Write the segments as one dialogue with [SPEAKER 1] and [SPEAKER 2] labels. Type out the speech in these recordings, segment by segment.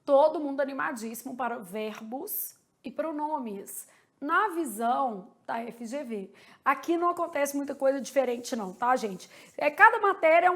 [SPEAKER 1] todo mundo animadíssimo para verbos e pronomes. Na visão da FGV. Aqui não acontece muita coisa diferente não, tá, gente? Cada matéria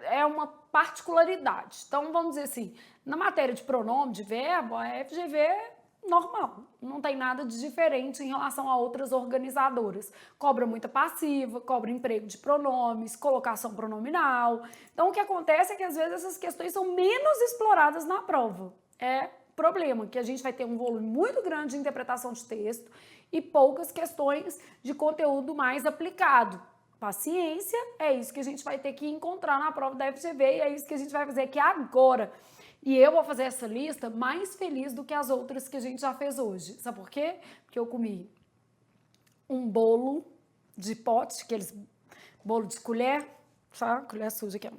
[SPEAKER 1] é uma particularidade. Então, vamos dizer assim, na matéria de pronome, de verbo, a FGV é normal. Não tem nada de diferente em relação a outras organizadoras. Cobra muita passiva, cobra emprego de pronomes, colocação pronominal. Então, o que acontece é que, às vezes, essas questões são menos exploradas na prova. É problema, que a gente vai ter um volume muito grande de interpretação de texto e poucas questões de conteúdo mais aplicado. Paciência, é isso que a gente vai ter que encontrar na prova da FGV e é isso que a gente vai fazer aqui agora. E eu vou fazer essa lista mais feliz do que as outras que a gente já fez hoje. Sabe por quê? Porque eu comi um bolo de pote, aqueles bolo de colher, sabe? Colher suja aqui, ó.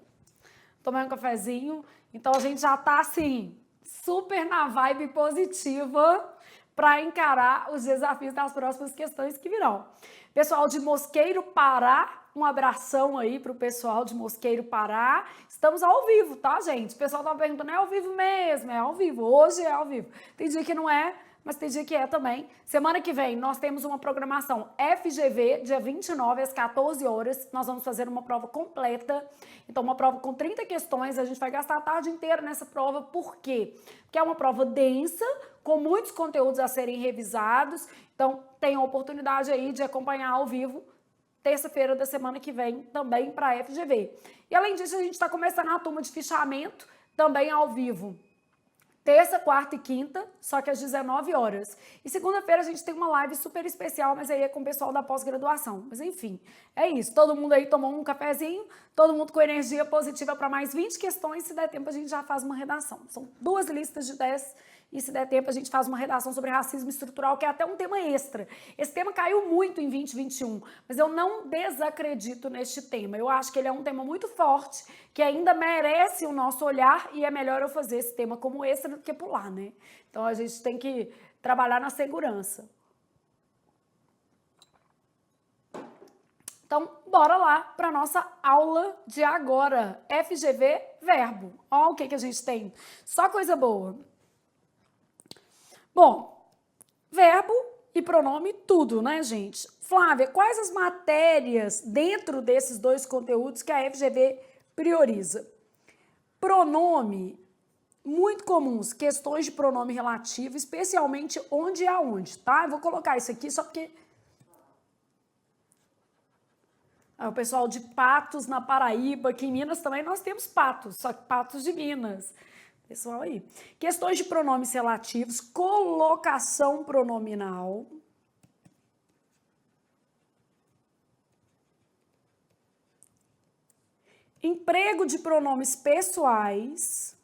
[SPEAKER 1] Tomei um cafezinho, então a gente já tá assim, super na vibe positiva para encarar os desafios das próximas questões que virão. Pessoal de Mosqueiro, Pará, um abração aí pro pessoal de Mosqueiro, Pará. Estamos ao vivo, tá, gente? O pessoal tá perguntando, é ao vivo mesmo? É ao vivo, hoje é ao vivo. Tem dia que não é, mas tem dia que é também. Semana que vem nós temos uma programação FGV, dia 29 às 14 horas. Nós vamos fazer uma prova completa. Então, uma prova com 30 questões. A gente vai gastar a tarde inteira nessa prova. Por quê? Porque é uma prova densa, com muitos conteúdos a serem revisados. Então, tem a oportunidade aí de acompanhar ao vivo terça-feira da semana que vem, também para a FGV. E além disso, a gente está começando a turma de fichamento, também ao vivo. Terça, quarta e quinta, só que às 19 horas. E segunda-feira a gente tem uma live super especial, mas aí é com o pessoal da pós-graduação. Mas enfim, é isso. Todo mundo aí tomou um cafezinho, todo mundo com energia positiva para mais 20 questões. Se der tempo, a gente já faz uma redação. São 2 listas de 10 e se der tempo, a gente faz uma redação sobre racismo estrutural, que é até um tema extra. Esse tema caiu muito em 2021, mas eu não desacredito neste tema. Eu acho que ele é um tema muito forte, que ainda merece o nosso olhar e é melhor eu fazer esse tema como extra do que pular, né? Então, a gente tem que trabalhar na segurança. Então, bora lá para a nossa aula de agora. FGV, verbo. Olha o que a gente tem. Só coisa boa. Bom, verbo e pronome, tudo, né, gente? Flávia, quais as matérias dentro desses 2 conteúdos que a FGV prioriza? Pronome, muito comuns, questões de pronome relativo, especialmente onde e aonde, tá? Eu vou colocar isso aqui só porque... o pessoal de Patos, na Paraíba, aqui em Minas também nós temos Patos, só que Patos de Minas. Pessoal aí. Questões de pronomes relativos, colocação pronominal. Emprego de pronomes pessoais.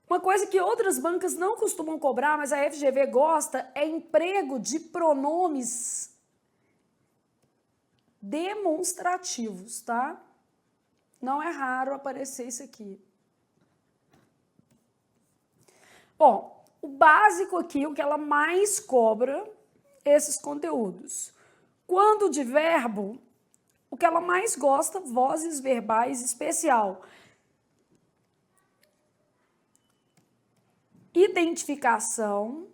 [SPEAKER 1] Uma coisa que outras bancas não costumam cobrar, mas a FGV gosta, é emprego de pronomes demonstrativos, tá? Não é raro aparecer isso aqui. Bom, o básico aqui, o que ela mais cobra, esses conteúdos. Quando de verbo, o que ela mais gosta, vozes verbais especial. Identificação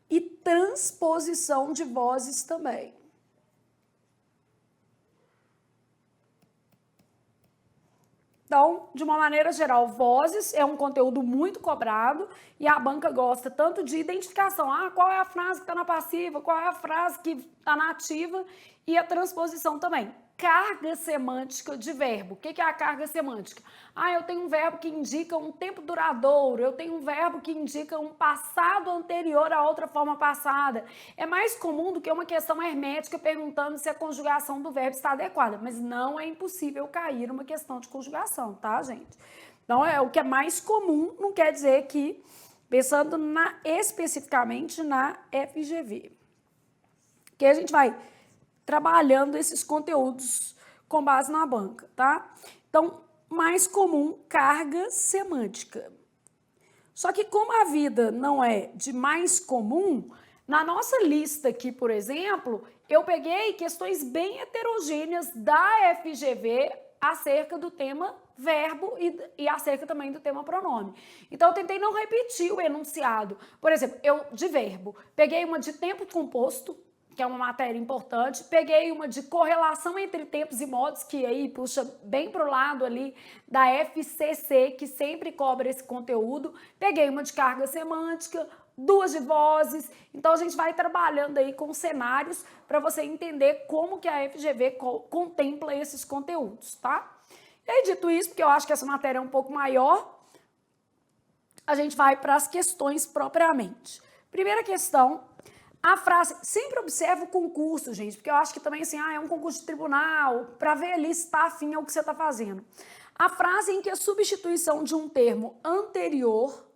[SPEAKER 1] e transposição de vozes também. Então, de uma maneira geral, vozes é um conteúdo muito cobrado e a banca gosta tanto de identificação, qual é a frase que está na passiva, qual é a frase que está na ativa e a transposição também. Carga semântica de verbo. O que é a carga semântica? Eu tenho um verbo que indica um tempo duradouro, eu tenho um verbo que indica um passado anterior a outra forma passada. É mais comum do que uma questão hermética perguntando se a conjugação do verbo está adequada, mas não é impossível cair uma questão de conjugação, tá, gente? Então, é o que é mais comum, não quer dizer que, pensando especificamente na FGV, que a gente vai trabalhando esses conteúdos com base na banca, tá? Então, mais comum, carga semântica. Só que como a vida não é de mais comum, Na nossa lista aqui, por exemplo, eu peguei questões bem heterogêneas da FGV acerca do tema verbo e acerca também do tema pronome. Então, eu tentei não repetir o enunciado. Por exemplo, eu de verbo, peguei uma de tempo composto, que é uma matéria importante, peguei uma de correlação entre tempos e modos, que aí puxa bem para o lado ali da FCC, que sempre cobra esse conteúdo, peguei uma de carga semântica, duas de vozes, então a gente vai trabalhando aí com cenários para você entender como que a FGV contempla esses conteúdos, tá? E aí, dito isso, porque eu acho que essa matéria é um pouco maior, a gente vai para as questões propriamente. Primeira questão, a frase, sempre observa o concurso, gente, porque eu acho que também assim, é um concurso de tribunal, para ver ali se está afim ao que você está fazendo. A frase em que a substituição de um termo anterior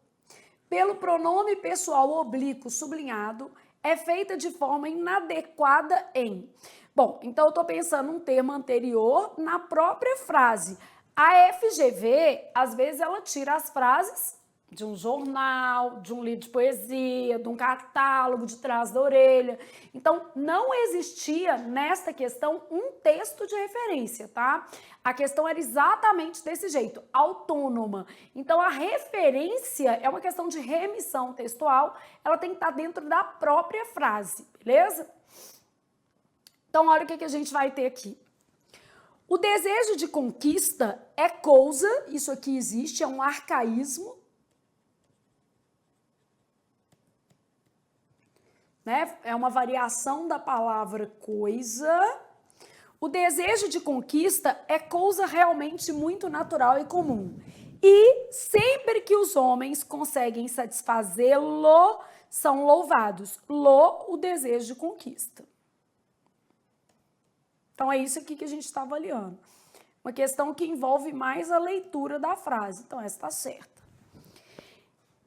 [SPEAKER 1] pelo pronome pessoal oblíquo sublinhado é feita de forma inadequada em... Bom, então eu estou pensando um termo anterior na própria frase. A FGV, às vezes, ela tira as frases de um jornal, de um livro de poesia, de um catálogo de trás da orelha. Então, não existia nesta questão um texto de referência, tá? A questão era exatamente desse jeito, autônoma. Então, a referência é uma questão de remissão textual, ela tem que estar dentro da própria frase, beleza? Então, olha o que a gente vai ter aqui. O desejo de conquista é coisa, isso aqui existe, é um arcaísmo, né? É uma variação da palavra coisa. O desejo de conquista é coisa realmente muito natural e comum. E sempre que os homens conseguem satisfazê-lo, são louvados. O desejo de conquista. Então, é isso aqui que a gente está avaliando. Uma questão que envolve mais a leitura da frase. Então, essa está certa.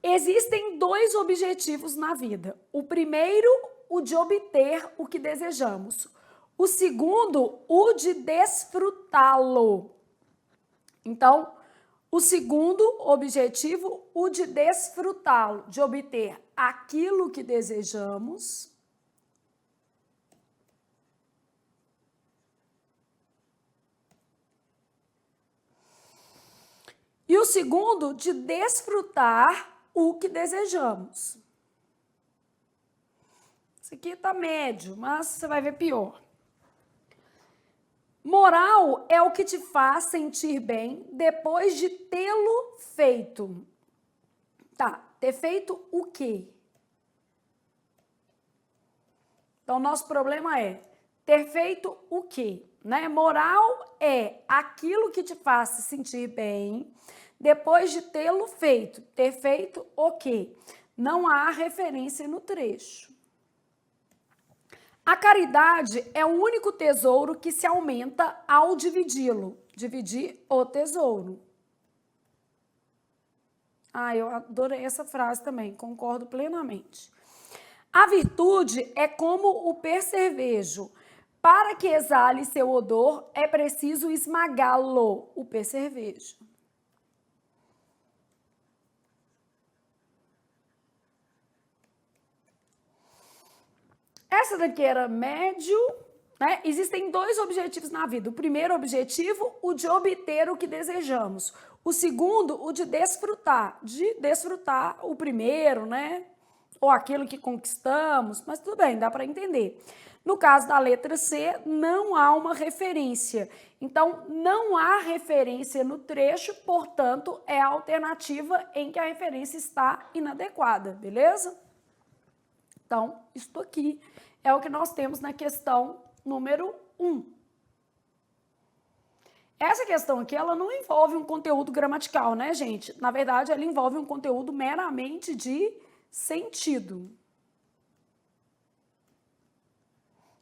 [SPEAKER 1] Existem dois objetivos na vida. O primeiro, o de obter o que desejamos. O segundo, o de desfrutá-lo. Então, o segundo objetivo, o de desfrutá-lo, de obter aquilo que desejamos. E o segundo, de desfrutar o que desejamos. Isso aqui está médio, mas você vai ver pior. Moral é o que te faz sentir bem depois de tê-lo feito. Tá, ter feito o quê? Então, nosso problema é ter feito o quê? Né? Moral é aquilo que te faz se sentir bem depois de tê-lo feito. Ter feito o quê? Não há referência no trecho. A caridade é o único tesouro que se aumenta ao dividi-lo. Dividir o tesouro. Eu adorei essa frase também, concordo plenamente. A virtude é como o percevejo. Para que exale seu odor, é preciso esmagá-lo, o percevejo. Essa daqui era médio, né? Existem dois objetivos na vida. O primeiro objetivo, o de obter o que desejamos. O segundo, o de desfrutar. De desfrutar o primeiro, né? Ou aquilo que conquistamos, mas tudo bem, dá para entender. No caso da letra C, não há uma referência. Então, não há referência no trecho, portanto, é a alternativa em que a referência está inadequada, beleza? Então, isto aqui é o que nós temos na questão número 1. Essa questão aqui, ela não envolve um conteúdo gramatical, né, gente? Na verdade, ela envolve um conteúdo meramente de sentido.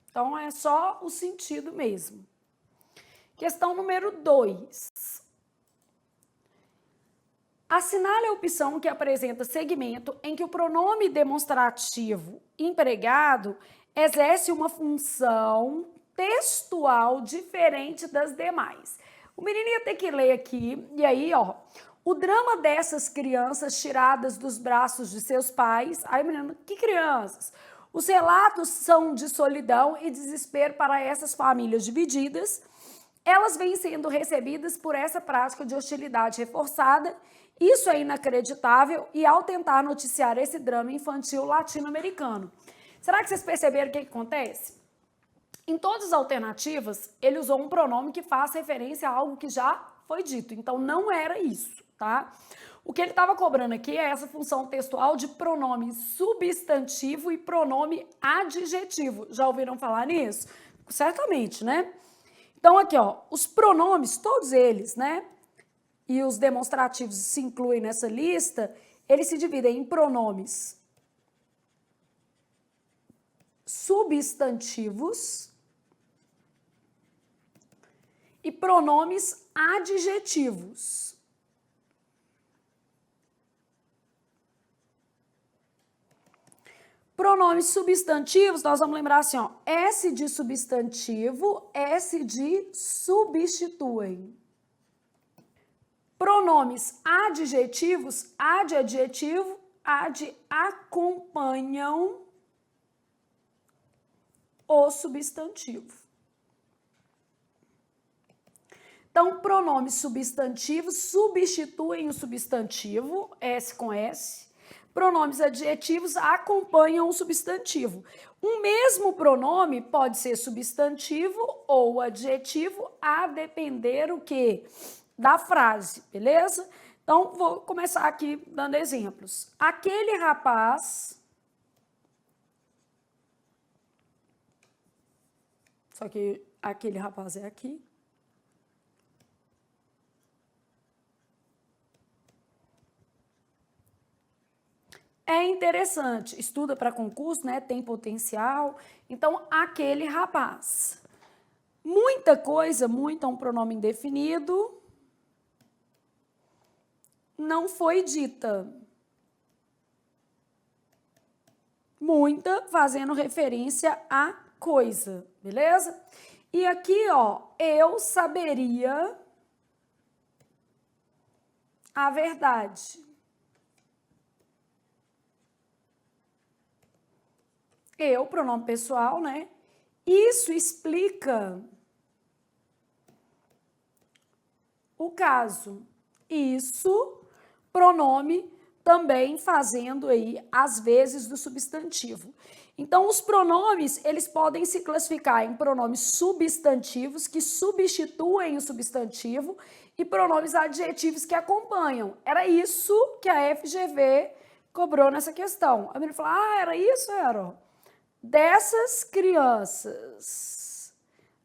[SPEAKER 1] Então, é só o sentido mesmo. Questão número 2. Assinale a opção que apresenta segmento em que o pronome demonstrativo empregado exerce uma função textual diferente das demais. O menino ia ter que ler aqui, e aí, o drama dessas crianças tiradas dos braços de seus pais. Aí, menino, que crianças? Os relatos são de solidão e desespero para essas famílias divididas. Elas vêm sendo recebidas por essa prática de hostilidade reforçada. Isso é inacreditável e ao tentar noticiar esse drama infantil latino-americano. Será que vocês perceberam o que acontece? Em todas as alternativas, ele usou um pronome que faz referência a algo que já foi dito. Então, não era isso, tá? O que ele estava cobrando aqui é essa função textual de pronome substantivo e pronome adjetivo. Já ouviram falar nisso? Certamente, né? Então, aqui, ó, os pronomes, todos eles, né? E os demonstrativos se incluem nessa lista, eles se dividem em pronomes substantivos e pronomes adjetivos. Pronomes substantivos, nós vamos lembrar assim, ó, S de substantivo, S de substituem. Pronomes adjetivos, A de adjetivo, A de acompanham o substantivo. Então, pronomes substantivos substituem o substantivo, S com S. Pronomes adjetivos acompanham o substantivo. Um mesmo pronome pode ser substantivo ou adjetivo, a depender o quê? Da frase, beleza? Então, vou começar aqui dando exemplos. Aquele rapaz... Só que aquele rapaz é aqui. É interessante, estuda para concurso, né? Tem potencial. Então, aquele rapaz. Muita coisa, muito é um pronome indefinido, não foi dita. Muita fazendo referência a coisa, beleza? E aqui, ó, eu saberia a verdade. Eu, pronome pessoal, né? Isso explica o caso. Isso, pronome também fazendo aí as vezes do substantivo. Então, os pronomes, eles podem se classificar em pronomes substantivos que substituem o substantivo e pronomes adjetivos que acompanham. Era isso que a FGV cobrou nessa questão. A menina falou, era isso? Era. Dessas crianças,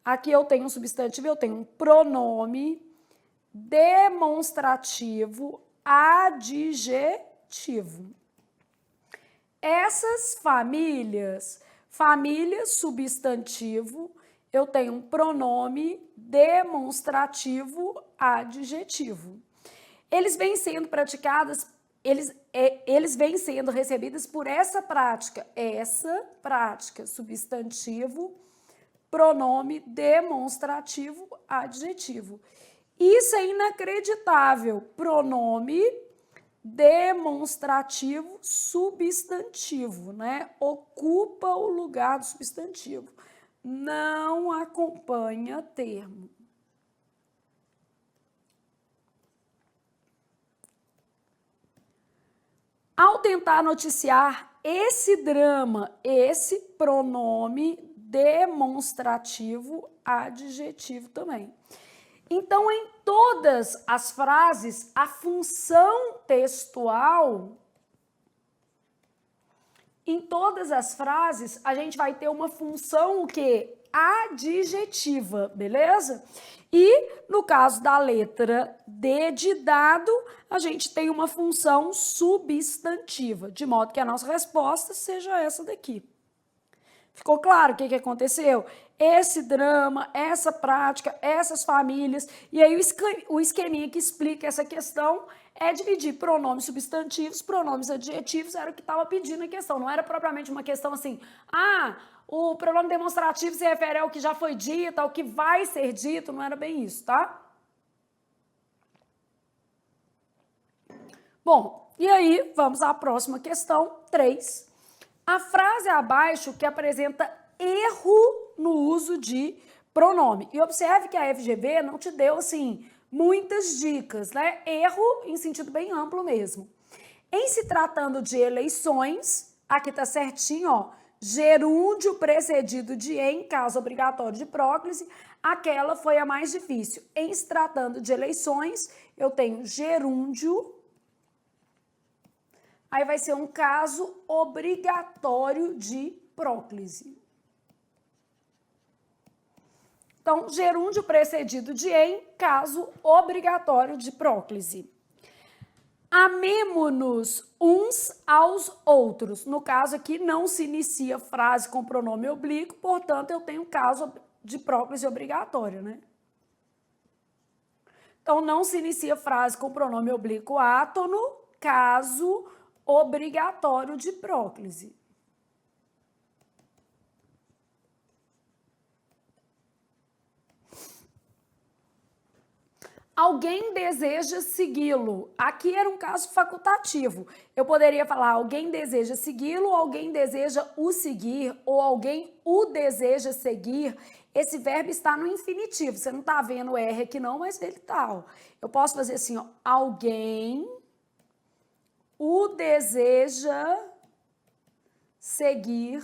[SPEAKER 1] aqui eu tenho um substantivo, eu tenho um pronome demonstrativo adjetivo. Essas famílias, família substantivo, eu tenho um pronome demonstrativo adjetivo. Eles vêm sendo praticadas, eles vêm sendo recebidos por essa prática substantivo, pronome demonstrativo adjetivo. Isso é inacreditável, pronome demonstrativo substantivo, né? Ocupa o lugar do substantivo. Não acompanha termo. Ao tentar noticiar esse drama, esse pronome demonstrativo adjetivo também. Então, em todas as frases, a função textual, em todas as frases, a gente vai ter uma função o quê? Adjetiva, beleza? E no caso da letra D de dado, a gente tem uma função substantiva, de modo que a nossa resposta seja essa daqui. Ficou claro o que aconteceu? Esse drama, essa prática, essas famílias, e aí o esqueminha que explica essa questão é dividir pronomes substantivos, pronomes adjetivos, era o que estava pedindo a questão, não era propriamente uma questão assim, o pronome demonstrativo se refere ao que já foi dito, ao que vai ser dito, não era bem isso, tá? Bom, e aí vamos à próxima questão, 3. A frase abaixo que apresenta erro no uso de pronome. E observe que a FGV não te deu, assim, muitas dicas, né? Erro em sentido bem amplo mesmo. Em se tratando de eleições, aqui tá certinho, ó, gerúndio precedido de em, caso obrigatório de próclise, aquela foi a mais difícil. Em se tratando de eleições, eu tenho gerúndio, aí vai ser um caso obrigatório de próclise. Então, gerúndio precedido de em, caso obrigatório de próclise. Amemo-nos uns aos outros. No caso aqui, não se inicia frase com pronome oblíquo, portanto, eu tenho caso de próclise obrigatório, né? Então, não se inicia frase com pronome oblíquo átono, caso obrigatório de próclise. Alguém deseja segui-lo. Aqui era um caso facultativo. Eu poderia falar alguém deseja segui-lo, alguém deseja o seguir, ou alguém o deseja seguir. Esse verbo está no infinitivo. Você não está vendo o R aqui não, mas ele está. Ó. Eu posso fazer assim, ó, alguém o deseja seguir.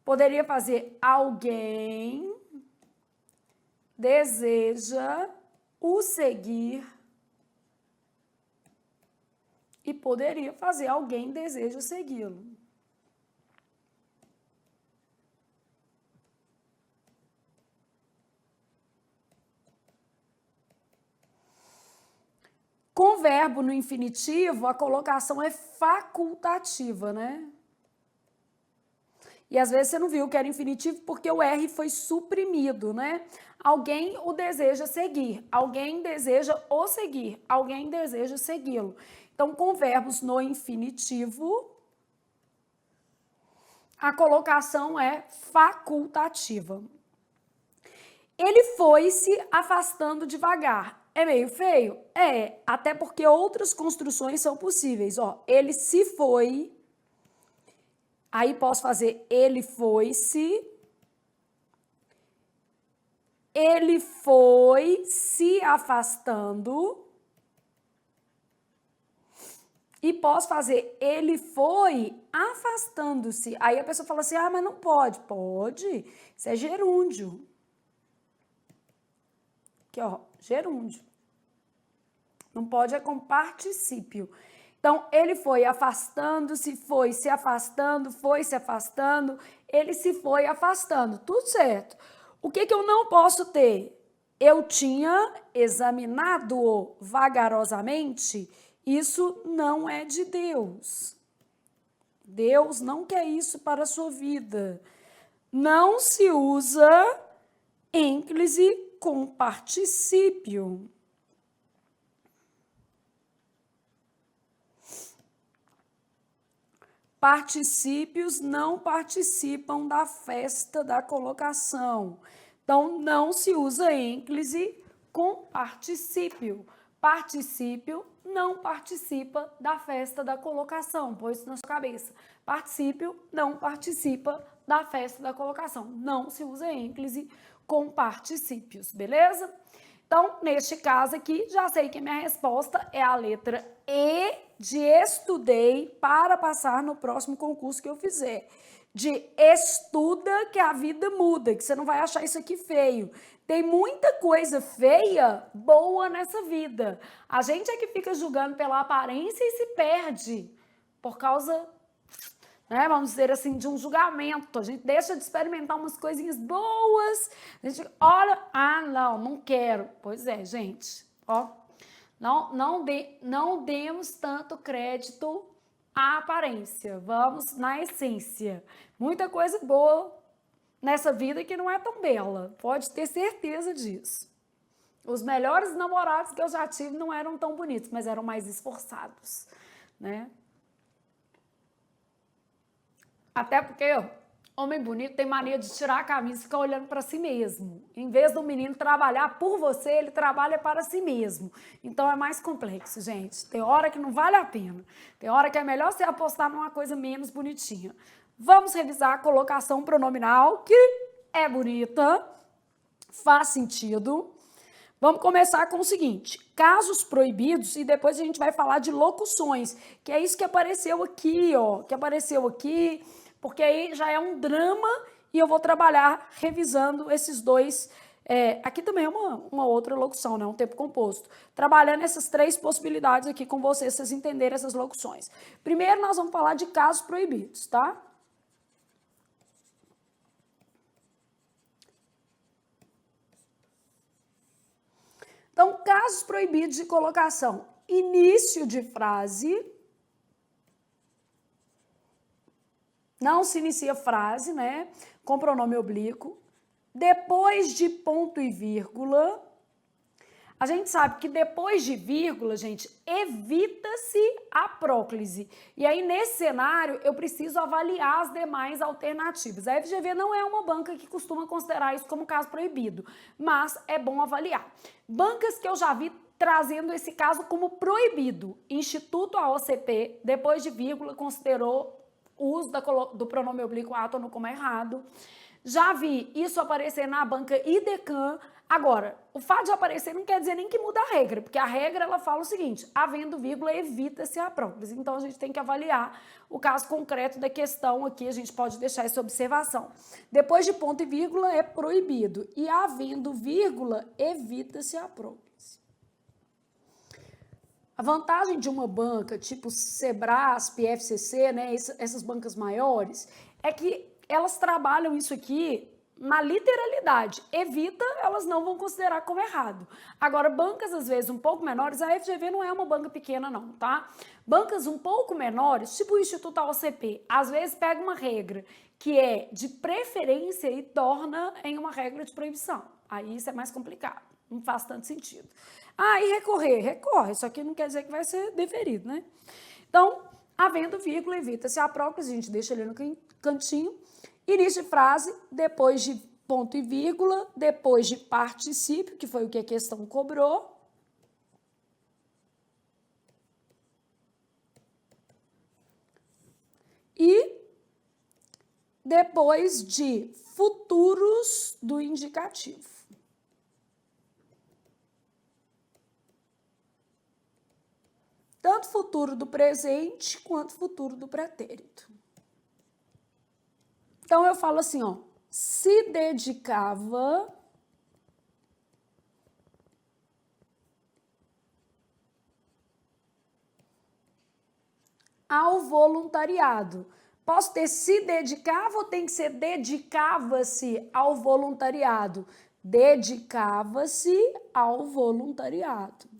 [SPEAKER 1] Poderia fazer alguém deseja o seguir e poderia fazer alguém deseja segui-lo. Com verbo no infinitivo, a colocação é facultativa, né? E às vezes você não viu que era infinitivo porque o R foi suprimido, né? Alguém o deseja seguir, alguém deseja o seguir, alguém deseja segui-lo. Então, com verbos no infinitivo, a colocação é facultativa. Ele foi se afastando devagar. É meio feio? É, até porque outras construções são possíveis. Ó, ele se foi. Aí posso fazer ele foi-se. Ele foi se afastando. E posso fazer ele foi afastando-se. Aí a pessoa fala assim, ah, mas não pode. Pode, isso é gerúndio. Aqui, ó, gerúndio. Não pode é com particípio. Então, ele foi afastando-se, foi se afastando, foi se afastando, ele se foi afastando. Tudo certo. O que eu não posso ter? Eu tinha examinado-o vagarosamente. Isso não é de Deus. Deus não quer isso para a sua vida. Não se usa ênclise com particípio. Particípios não participam da festa da colocação. Então, não se usa ênclise com particípio. Particípio não participa da festa da colocação. Põe isso na sua cabeça. Particípio não participa da festa da colocação. Não se usa ênclise com particípios, beleza? Então, neste caso aqui, já sei que minha resposta é a letra E de estudei para passar no próximo concurso que eu fizer. De estuda que a vida muda, que você não vai achar isso aqui feio. Tem muita coisa feia, boa nessa vida. A gente é que fica julgando pela aparência e se perde por causa, né, vamos dizer assim, de um julgamento. A gente deixa de experimentar umas coisinhas boas. A gente olha, ah, não quero. Pois é, gente, ó. Não demos tanto crédito à aparência. Vamos na essência. Muita coisa boa nessa vida que não é tão bela. Pode ter certeza disso. Os melhores namorados que eu já tive não eram tão bonitos, mas eram mais esforçados, né? Até porque Homem bonito tem mania de tirar a camisa e ficar olhando para si mesmo. Em vez do menino trabalhar por você, ele trabalha para si mesmo. Então é mais complexo, gente. Tem hora que não vale a pena. Tem hora que é melhor você apostar numa coisa menos bonitinha. Vamos revisar a colocação pronominal, que é bonita, faz sentido. Vamos começar com o seguinte, casos proibidos, e depois a gente vai falar de locuções, que é isso que apareceu aqui, ó, que apareceu aqui, porque aí já é um drama e eu vou trabalhar revisando esses dois. Aqui também é uma outra locução, né? Um tempo composto. Trabalhando essas três possibilidades aqui com vocês, vocês entenderem essas locuções. Primeiro, nós vamos falar de casos proibidos, tá? Então, casos proibidos de colocação. Início de frase. Não se inicia frase, né? Com pronome oblíquo. Depois de ponto e vírgula. A gente sabe que depois de vírgula, gente, evita-se a próclise. E aí, nesse cenário, eu preciso avaliar as demais alternativas. A FGV não é uma banca que costuma considerar isso como caso proibido, mas é bom avaliar. Bancas que eu já vi trazendo esse caso como proibido. Instituto AOCP, depois de vírgula, considerou o uso do pronome oblíquo átono como errado. Já vi isso aparecer na banca IDECAN. Agora, o fato de aparecer não quer dizer nem que muda a regra, porque a regra ela fala o seguinte, havendo vírgula, evita-se a próclise. Então, a gente tem que avaliar o caso concreto da questão aqui, a gente pode deixar essa observação. Depois de ponto e vírgula é proibido, e havendo vírgula, evita-se a próclise. A vantagem de uma banca tipo Sebrasp, FCC, né, essas bancas maiores, é que elas trabalham isso aqui na literalidade. Evita, elas não vão considerar como errado. Agora, bancas, às vezes, um pouco menores, a FGV não é uma banca pequena, não, tá? Bancas um pouco menores, tipo o Instituto AOCP, às vezes pega uma regra que é de preferência e torna em uma regra de proibição. Aí isso é mais complicado, não faz tanto sentido. E recorrer? Recorre, isso aqui não quer dizer que vai ser deferido, né? Então, havendo vírgula, evita-se a próclise, a gente deixa ali no cantinho. Início de frase, depois de ponto e vírgula, depois de particípio, que foi o que a questão cobrou. E depois de futuros do indicativo. Tanto futuro do presente quanto futuro do pretérito. Então, eu falo assim, ó, se dedicava ao voluntariado. Posso ter se dedicava ou tem que ser dedicava-se ao voluntariado? Dedicava-se ao voluntariado.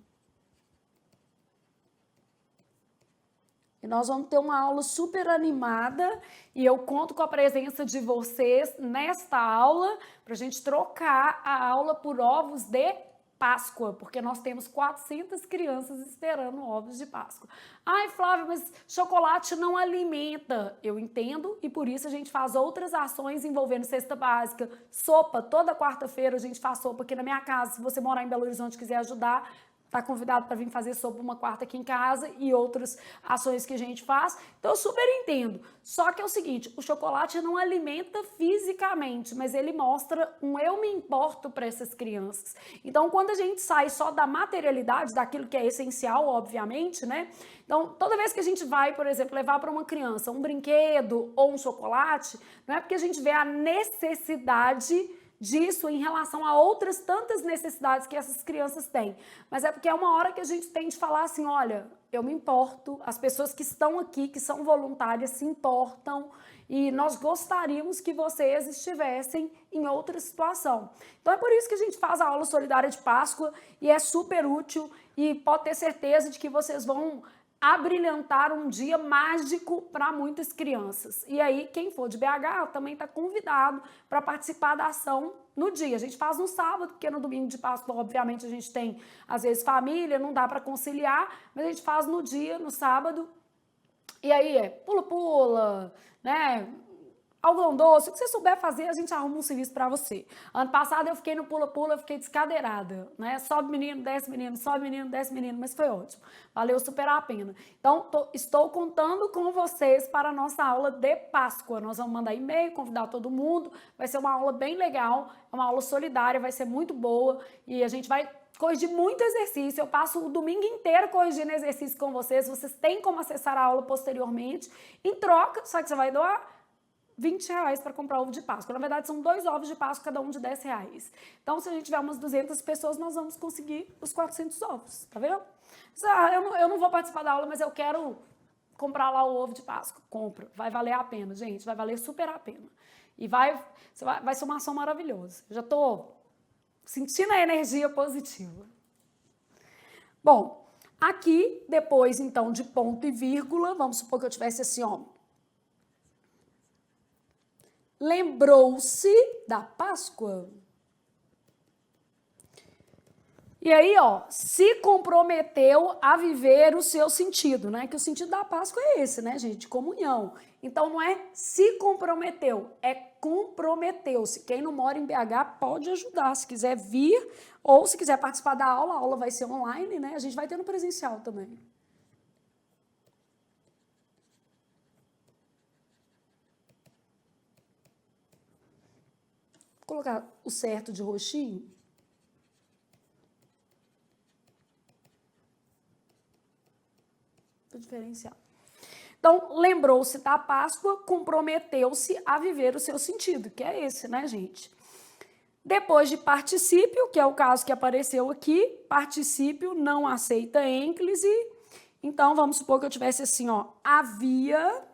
[SPEAKER 1] E nós vamos ter uma aula super animada e eu conto com a presença de vocês nesta aula para a gente trocar a aula por ovos de Páscoa, porque nós temos 400 crianças esperando ovos de Páscoa. Ai, Flávia, mas chocolate não alimenta. Eu entendo e por isso a gente faz outras ações envolvendo cesta básica, sopa. Toda quarta-feira a gente faz sopa aqui na minha casa. Se você morar em Belo Horizonte e quiser ajudar, está convidado para vir fazer sopa uma quarta aqui em casa e outras ações que a gente faz. Então, eu super entendo. Só que é o seguinte, o chocolate não alimenta fisicamente, mas ele mostra um eu me importo para essas crianças. Então, quando a gente sai só da materialidade, daquilo que é essencial, obviamente, né? Então, toda vez que a gente vai, por exemplo, levar para uma criança um brinquedo ou um chocolate, não é porque a gente vê a necessidade disso em relação a outras tantas necessidades que essas crianças têm. Mas é porque é uma hora que a gente tem de falar assim, olha, eu me importo, as pessoas que estão aqui, que são voluntárias, se importam e nós gostaríamos que vocês estivessem em outra situação. Então é por isso que a gente faz a aula solidária de Páscoa e é super útil e pode ter certeza de que vocês vão abrilhantar um dia mágico para muitas crianças. E aí, quem for de BH também está convidado para participar da ação no dia. A gente faz no sábado, porque no domingo de Páscoa, obviamente, a gente tem, às vezes, família, não dá para conciliar, mas a gente faz no dia, no sábado. E aí pula-pula, né? algodão doce, o que você souber fazer, a gente arruma um serviço para você. Ano passado eu fiquei no pula-pula, eu fiquei descadeirada, né? Sobe menino, desce menino, sobe menino, desce menino, mas foi ótimo. Valeu super a pena. Então, estou contando com vocês para a nossa aula de Páscoa. Nós vamos mandar e-mail, convidar todo mundo. Vai ser uma aula bem legal, é uma aula solidária, vai ser muito boa e a gente vai corrigir muito exercício. Eu passo o domingo inteiro corrigindo exercício com vocês. Vocês têm como acessar a aula posteriormente. Em troca, só que você vai doar R$20 para comprar ovo de Páscoa. Na verdade, são 2 ovos de Páscoa, cada um de R$10. Então, se a gente tiver umas 200 pessoas, nós vamos conseguir os 400 ovos, tá vendo? Eu não vou participar da aula, mas eu quero comprar lá o ovo de Páscoa. Compra, vai valer a pena, gente, vai valer super a pena. E vai ser uma ação maravilhosa. Eu já estou sentindo a energia positiva. Bom, aqui, depois, então, de ponto e vírgula, vamos supor que eu tivesse assim, ó. Lembrou-se da Páscoa. E aí, ó, se comprometeu a viver o seu sentido, né? Que o sentido da Páscoa é esse, né, gente? De comunhão. Então, não é se comprometeu, é comprometeu-se. Quem não mora em BH pode ajudar, se quiser vir, ou se quiser participar da aula, a aula vai ser online, né? A gente vai ter no presencial também. Vou colocar o certo de roxinho. Diferencial. Então, lembrou-se da Páscoa, comprometeu-se a viver o seu sentido, que é esse, né, gente? Depois de particípio, que é o caso que apareceu aqui, particípio não aceita ênclise. Então, vamos supor que eu tivesse assim, ó, havia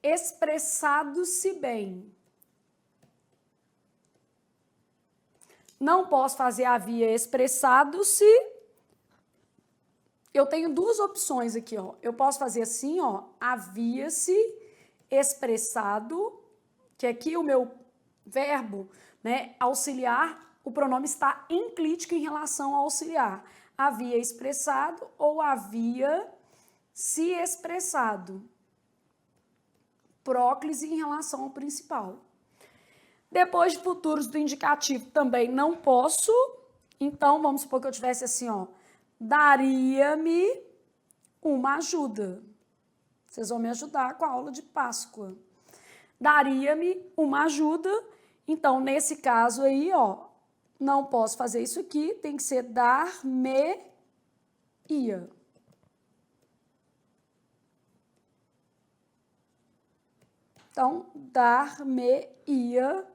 [SPEAKER 1] expressado-se bem. Não posso fazer havia expressado-se. Eu tenho duas opções aqui, ó. Eu posso fazer assim, ó, havia-se expressado, que aqui o meu verbo, né, auxiliar, o pronome está enclítico em relação ao auxiliar. Havia expressado ou havia se expressado. Próclise em relação ao principal. Depois de futuros do indicativo também não posso. Então, vamos supor que eu tivesse assim, ó. Daria-me uma ajuda. Vocês vão me ajudar com a aula de Páscoa. Daria-me uma ajuda. Então, nesse caso aí, ó, não posso fazer isso aqui, tem que ser dar-me-ia. Então, dar-me-ia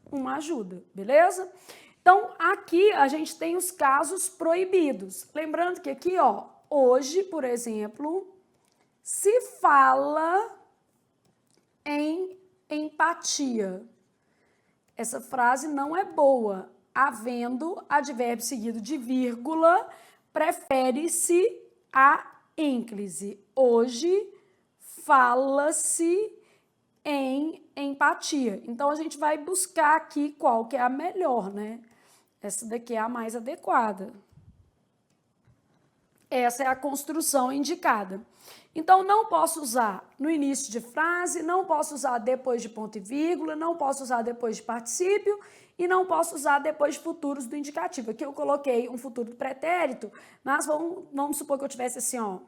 [SPEAKER 1] uma ajuda, beleza? Então, aqui a gente tem os casos proibidos. Lembrando que aqui, ó, hoje, por exemplo, se fala em empatia. Essa frase não é boa. Havendo advérbio seguido de vírgula, prefere-se a ênclise. Hoje fala-se em empatia. Então, a gente vai buscar aqui qual que é a melhor, né? Essa daqui é a mais adequada. Essa é a construção indicada. Então, não posso usar no início de frase, não posso usar depois de ponto e vírgula, não posso usar depois de particípio e não posso usar depois de futuros do indicativo. Aqui eu coloquei um futuro do pretérito, mas vamos supor que eu tivesse assim, ó.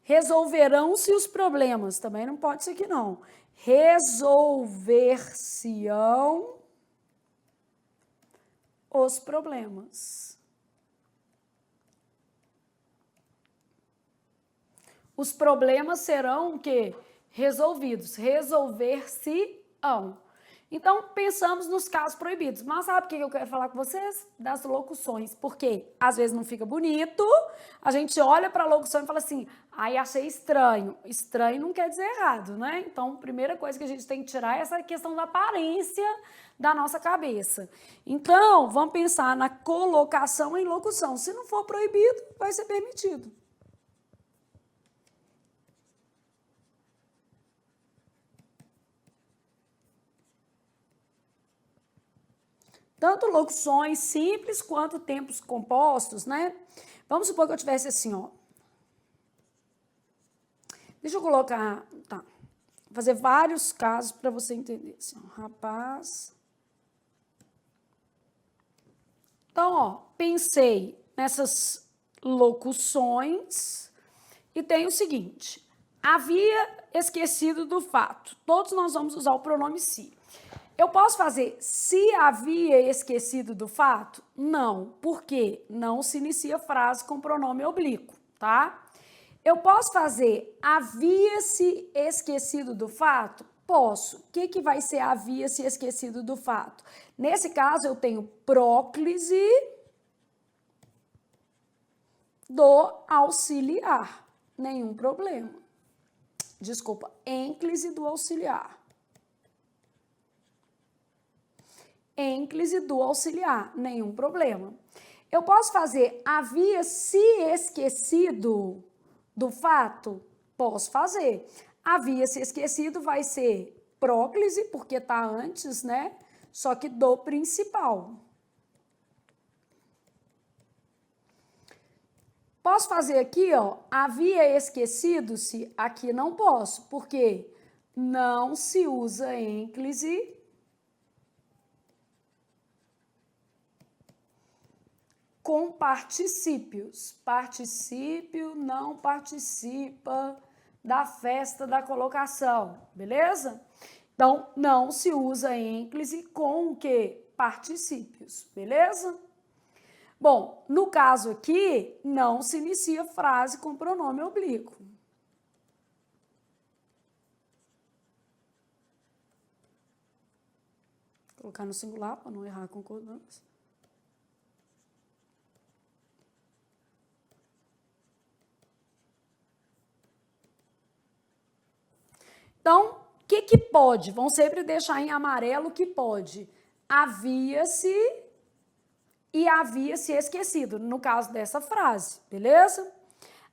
[SPEAKER 1] Resolverão-se os problemas. Também não pode ser aqui, não. Resolver-se-ão os problemas. Os problemas serão o quê? Resolvidos. Resolver-se-ão. Então, pensamos nos casos proibidos. Mas sabe o que eu quero falar com vocês? Das locuções. Porque às vezes não fica bonito, a gente olha para a locução e fala assim, ai, achei estranho. Estranho não quer dizer errado, né? Então, a primeira coisa que a gente tem que tirar é essa questão da aparência da nossa cabeça. Então, vamos pensar na colocação em locução. Se não for proibido, vai ser permitido. tanto locuções simples quanto tempos compostos, né? Vamos supor que eu tivesse assim, ó. Deixa eu colocar, tá. Vou fazer vários casos para você entender. Assim, ó, rapaz. Então, ó, pensei nessas locuções e tem o seguinte: havia esquecido do fato. Todos nós vamos usar o pronome se. Eu posso fazer se havia esquecido do fato? Não, porque não se inicia frase com pronome oblíquo, tá? Eu posso fazer havia-se esquecido do fato? Posso. O que vai ser havia-se esquecido do fato? Nesse caso, eu tenho próclise do auxiliar. Nenhum problema. Desculpa, ênclise do auxiliar. Ênclise do auxiliar, nenhum problema. Eu posso fazer havia se esquecido do fato? Posso fazer. Havia se esquecido vai ser próclise, porque tá antes, né? Só que do principal. Posso fazer aqui, ó, havia esquecido-se? Aqui não posso, porque não se usa ênclise com particípios. Particípio não participa da festa da colocação, beleza? Então, não se usa ênclise com o quê? Particípios, beleza? Bom, no caso aqui, não se inicia frase com pronome oblíquo. Vou colocar no singular para não errar a concordância. Então, o que pode? Vão sempre deixar em amarelo o que pode. Havia-se e havia-se esquecido, no caso dessa frase, beleza?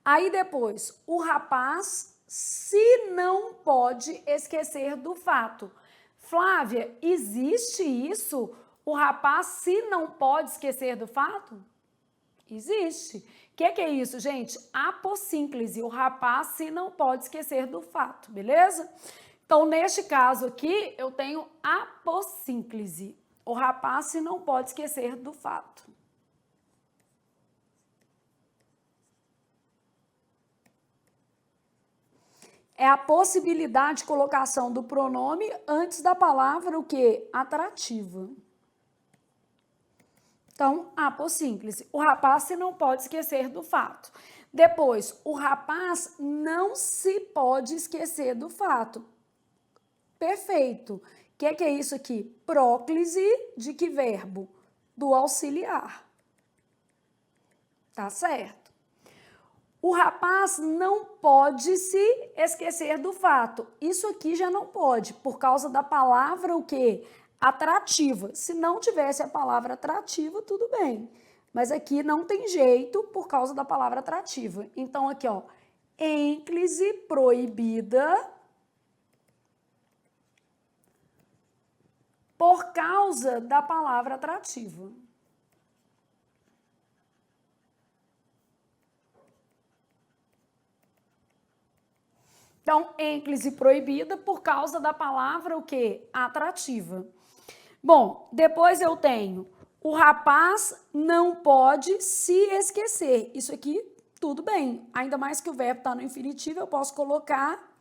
[SPEAKER 1] Aí depois, o rapaz se não pode esquecer do fato. Flávia, existe isso? O rapaz se não pode esquecer do fato? Existe. O que é isso, gente? Apossínclise. O rapaz se não pode esquecer do fato, beleza? Então, neste caso aqui, eu tenho apossínclise. O rapaz se não pode esquecer do fato. É a possibilidade de colocação do pronome antes da palavra o quê? Atrativa. Então, apossínclise. O rapaz se não pode esquecer do fato. Depois, o rapaz não se pode esquecer do fato. Perfeito. O que é isso aqui? Próclise de que verbo? Do auxiliar. Tá certo? O rapaz não pode se esquecer do fato. Isso aqui já não pode, por causa da palavra o quê? Atrativa. Se não tivesse a palavra atrativa, tudo bem. Mas aqui não tem jeito por causa da palavra atrativa. Então, aqui, ó, ênclise proibida por causa da palavra atrativa. Então, ênclise proibida por causa da palavra o quê? Atrativa. Bom, depois eu tenho o rapaz não pode se esquecer. Isso aqui, tudo bem. Ainda mais que o verbo está no infinitivo, eu posso colocar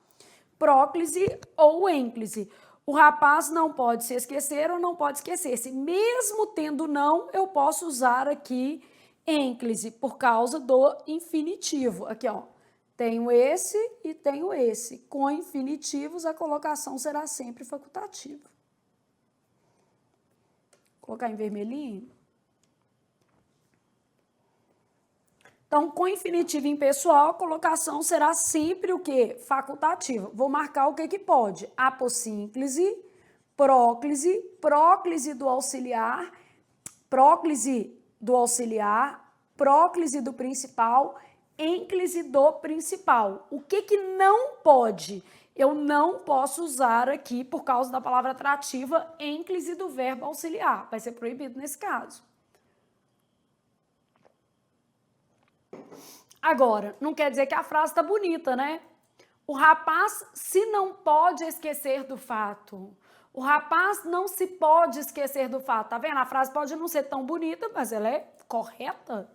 [SPEAKER 1] próclise ou ênclise. O rapaz não pode se esquecer ou não pode esquecer-se. Mesmo tendo não, eu posso usar aqui ênclise por causa do infinitivo. Aqui, ó. Tenho esse e tenho esse. Com infinitivos, a colocação será sempre facultativa. Vou colocar em vermelhinho. Então, com infinitivo impessoal, a colocação será sempre o quê? Facultativa. Vou marcar o que pode. Apossínclise, próclise, próclise do auxiliar, próclise do principal, ênclise do principal. O que não pode? Eu não posso usar aqui, por causa da palavra atrativa, ênclise do verbo auxiliar. Vai ser proibido nesse caso. Agora, não quer dizer que a frase está bonita, né? O rapaz se não pode esquecer do fato. O rapaz não se pode esquecer do fato. Tá vendo? A frase pode não ser tão bonita, mas ela é correta.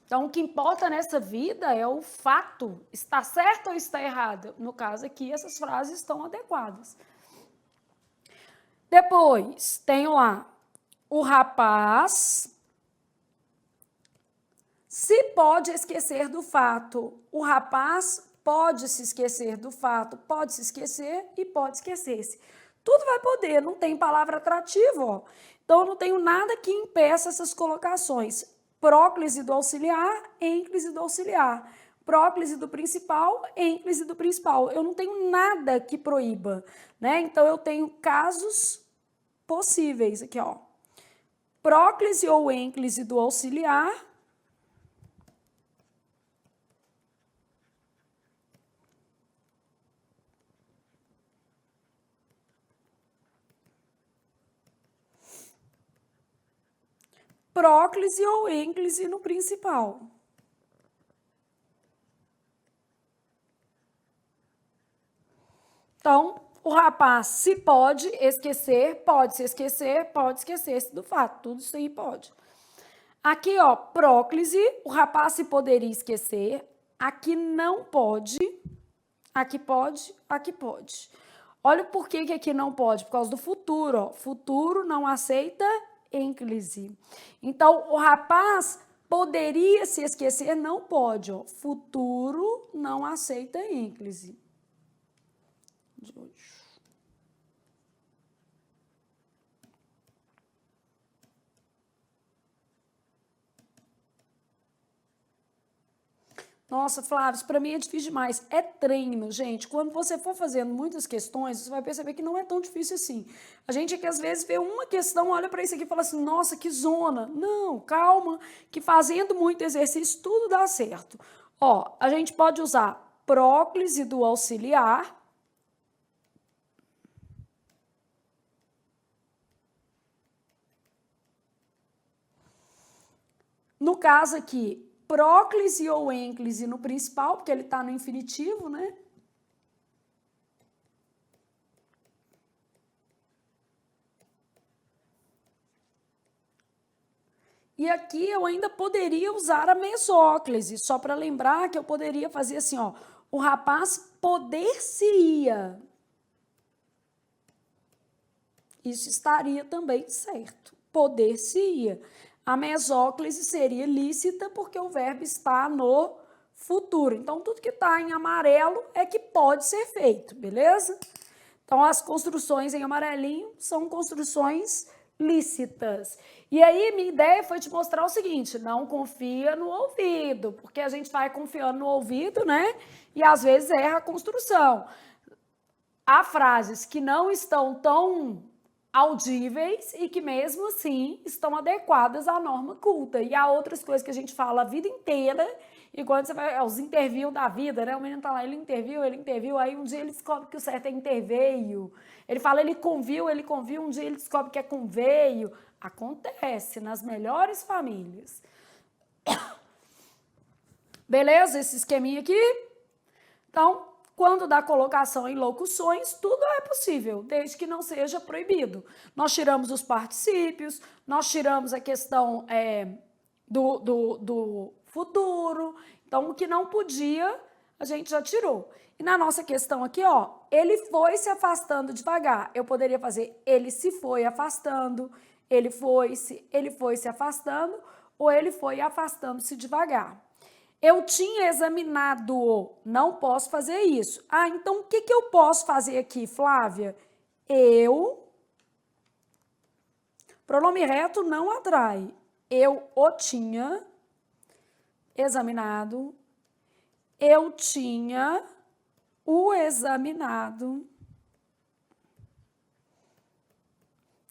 [SPEAKER 1] Então, o que importa nessa vida é o fato. Está certo ou está errado? No caso aqui, essas frases estão adequadas. Depois, tenho lá, o rapaz se pode esquecer do fato. O rapaz pode se esquecer do fato, pode se esquecer e pode esquecer-se. Tudo vai poder, não tem palavra atrativa, ó. Então, eu não tenho nada que impeça essas colocações. Próclise do auxiliar, ênclise do auxiliar. Próclise do principal, ênclise do principal. Eu não tenho nada que proíba, né? Então, eu tenho casos possíveis aqui, ó. Próclise ou ênclise do auxiliar. Próclise ou ênclise no principal. Então, o rapaz se pode esquecer, pode se esquecer, pode esquecer-se do fato. Tudo isso aí pode. Aqui, ó, próclise, o rapaz se poderia esquecer. Aqui não pode. Aqui pode, aqui pode. Olha o porquê que aqui não pode. Por causa do futuro, ó. Futuro não aceita ênclise. Então, o rapaz poderia se esquecer, não pode, ó. Futuro não aceita ênclise. De hoje. Nossa, Flávio, isso para mim é difícil demais. É treino, gente. Quando você for fazendo muitas questões, você vai perceber que não é tão difícil assim. A gente aqui às vezes vê uma questão, olha para isso aqui e fala assim, nossa, que zona. Não, calma, que fazendo muito exercício tudo dá certo. Ó, a gente pode usar próclise do auxiliar. No caso aqui, próclise ou ênclise no principal, porque ele está no infinitivo, né? E aqui eu ainda poderia usar a mesóclise, só para lembrar que eu poderia fazer assim, ó, o rapaz poder-se-ia. Isso estaria também certo, poder-se-ia. A mesóclise seria lícita porque o verbo está no futuro. Então, tudo que está em amarelo é que pode ser feito, beleza? Então, as construções em amarelinho são construções lícitas. E aí, minha ideia foi te mostrar o seguinte, não confia no ouvido, porque a gente vai confiando no ouvido, né? E às vezes erra a construção. Há frases que não estão tão audíveis e que mesmo assim estão adequadas à norma culta. E há outras coisas que a gente fala a vida inteira e quando você vai aos interviews da vida, né? O menino tá lá, ele interviu, aí um dia ele descobre que o certo é interveio. Ele fala, ele conviu, um dia ele descobre que é conveio. Acontece nas melhores famílias. Beleza? Esse esqueminha aqui? Então, quando dá colocação em locuções, tudo é possível, desde que não seja proibido. Nós tiramos os particípios, nós tiramos a questão do futuro. Então, o que não podia, a gente já tirou. E na nossa questão aqui, ó, ele foi se afastando devagar. Eu poderia fazer ele se foi afastando, ele foi se afastando, ou ele foi afastando-se devagar. Eu tinha examinado, não posso fazer isso. Ah, então o que eu posso fazer aqui, Flávia? Pronome reto não atrai. Eu o tinha examinado, eu tinha o examinado.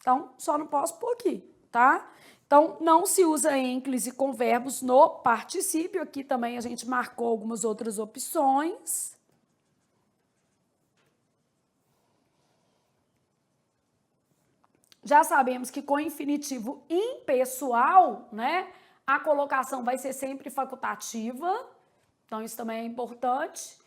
[SPEAKER 1] Então, só não posso pôr aqui, tá? Então, não se usa ênclise com verbos no particípio. Aqui também a gente marcou algumas outras opções. Já sabemos que com infinitivo impessoal, né, a colocação vai ser sempre facultativa, então isso também é importante.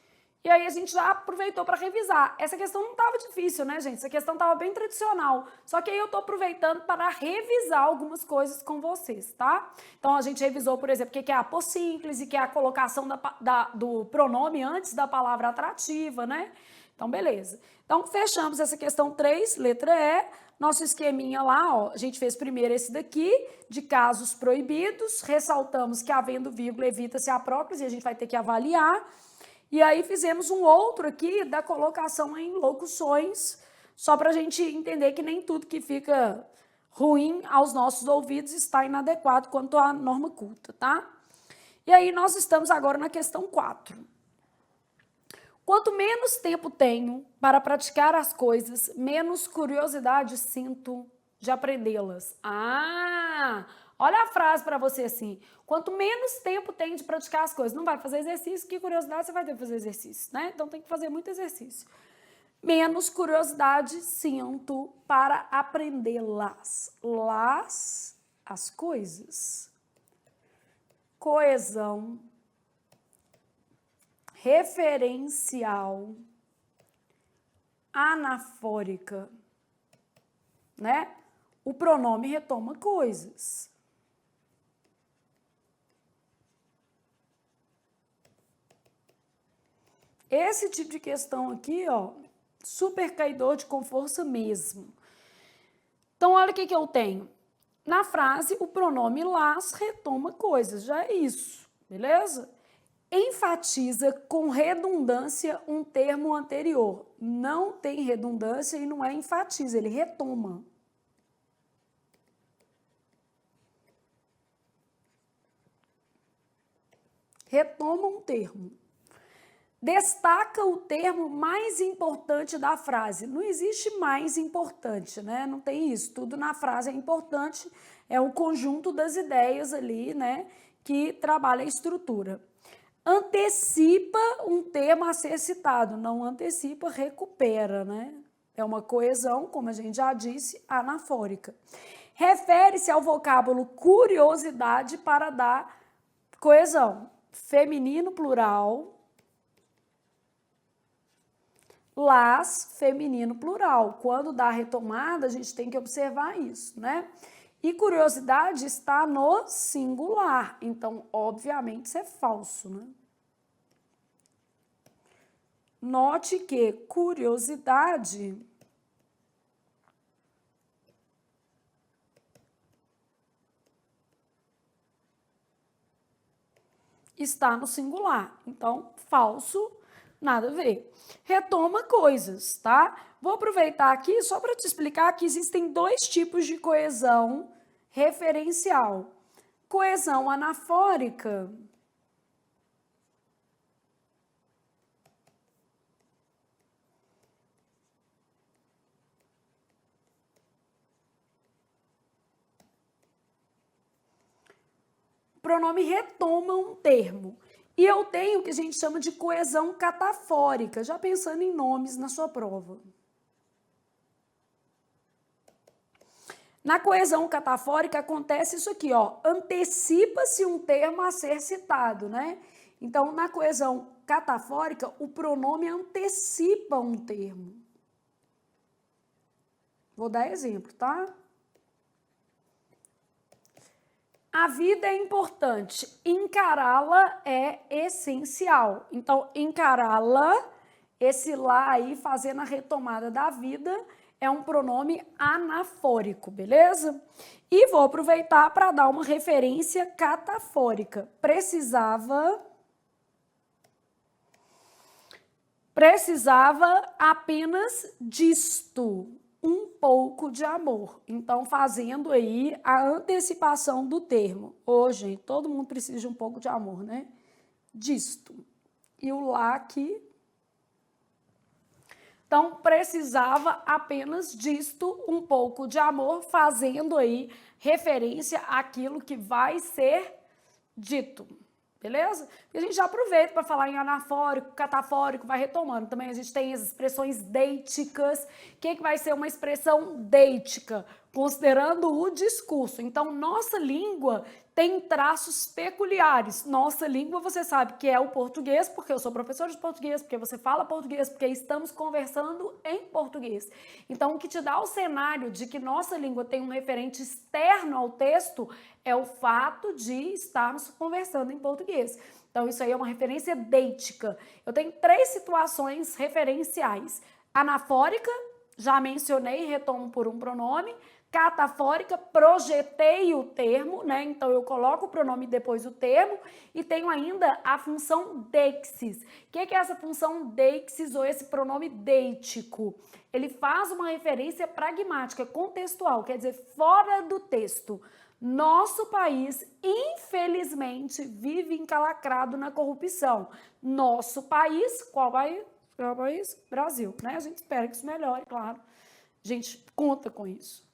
[SPEAKER 1] E aí a gente já aproveitou para revisar. Essa questão não estava difícil, né, gente? Essa questão estava bem tradicional. Só que aí eu estou aproveitando para revisar algumas coisas com vocês, tá? Então a gente revisou, por exemplo, o que é a apossínclise, que é a colocação do pronome antes da palavra atrativa, né? Então, beleza. Então, fechamos essa questão 3, letra E. Nosso esqueminha lá, ó, a gente fez primeiro esse daqui, de casos proibidos. Ressaltamos que havendo vírgula evita-se a própria, e a gente vai ter que avaliar. E aí fizemos um outro aqui da colocação em locuções, só para a gente entender que nem tudo que fica ruim aos nossos ouvidos está inadequado quanto à norma culta, tá? E aí nós estamos agora na questão 4. Quanto menos tempo tenho para praticar as coisas, menos curiosidade sinto de aprendê-las. Olha a frase para você assim, quanto menos tempo tem de praticar as coisas, não vai fazer exercício, que curiosidade você vai ter que fazer exercício, né? Então tem que fazer muito exercício. Menos curiosidade sinto para aprendê-las. As coisas. Coesão. Referencial. Anafórica. Né? O pronome retoma coisas. Esse tipo de questão aqui, ó, super caidor de com força mesmo. Então, olha o que eu tenho. Na frase, o pronome las retoma coisas, já é isso, beleza? Enfatiza com redundância um termo anterior. Não tem redundância e não é enfatiza, ele retoma. Retoma um termo. Destaca o termo mais importante da frase. Não existe mais importante, né? Não tem isso. Tudo na frase é importante, é um conjunto das ideias ali, né? Que trabalha a estrutura. Antecipa um termo a ser citado. Não antecipa, recupera, né? É uma coesão, como a gente já disse, anafórica. Refere-se ao vocábulo curiosidade para dar coesão. Feminino plural. Las, feminino plural. Quando dá retomada, a gente tem que observar isso, né? E curiosidade está no singular. Então, obviamente, isso é falso, né? Note que curiosidade está no singular. Então, falso, nada a ver. Retoma coisas, tá? Vou aproveitar aqui só para te explicar que existem dois tipos de coesão referencial. Coesão anafórica. O pronome retoma um termo. E eu tenho o que a gente chama de coesão catafórica, já pensando em nomes na sua prova. Na coesão catafórica acontece isso aqui, ó, antecipa-se um termo a ser citado, né? Então, na coesão catafórica, o pronome antecipa um termo. Vou dar exemplo, tá? A vida é importante, encará-la é essencial. Então, encará-la, esse lá aí fazendo a retomada da vida, é um pronome anafórico, beleza? E vou aproveitar para dar uma referência catafórica. Precisava apenas disto. Um pouco de amor. Então, fazendo aí a antecipação do termo. Ô, gente, todo mundo precisa de um pouco de amor, né? Disto. E o lá aqui. Então, precisava apenas disto, um pouco de amor, fazendo aí referência àquilo que vai ser dito. Beleza? E a gente já aproveita para falar em anafórico, catafórico, vai retomando. Também a gente tem as expressões deiticas. O que vai ser uma expressão deitica? considerando o discurso. Então, nossa língua tem traços peculiares. Nossa língua, você sabe que é o português, porque eu sou professora de português, porque você fala português, porque estamos conversando em português. Então, o que te dá o cenário de que nossa língua tem um referente externo ao texto é o fato de estarmos conversando em português. Então, isso aí é uma referência deítica. Eu tenho 3 situações referenciais. Anafórica, já mencionei, retomo por um pronome. Catafórica, projetei o termo, né? Então eu coloco o pronome depois do termo, e tenho ainda a função deixis. O que é essa função deixis ou esse pronome deítico? Ele faz uma referência pragmática, contextual, quer dizer, fora do texto. Nosso país, infelizmente, vive encalacrado na corrupção. Nosso país, qual país? Qual país? Brasil, né? A gente espera que isso melhore, claro. A gente conta com isso.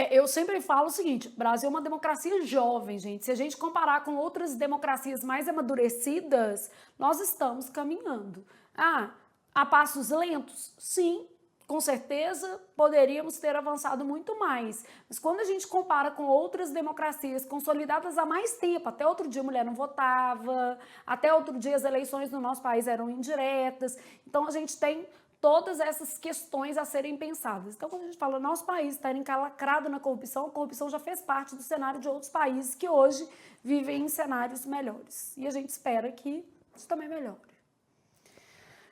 [SPEAKER 1] Eu sempre falo o seguinte, o Brasil é uma democracia jovem, gente. Se a gente comparar com outras democracias mais amadurecidas, nós estamos caminhando. A passos lentos? Sim, com certeza poderíamos ter avançado muito mais. Mas quando a gente compara com outras democracias consolidadas há mais tempo, até outro dia a mulher não votava, até outro dia as eleições no nosso país eram indiretas. Então a gente tem todas essas questões a serem pensadas. Então, quando a gente fala nosso país está encalacrado na corrupção, a corrupção já fez parte do cenário de outros países que hoje vivem em cenários melhores. E a gente espera que isso também melhore.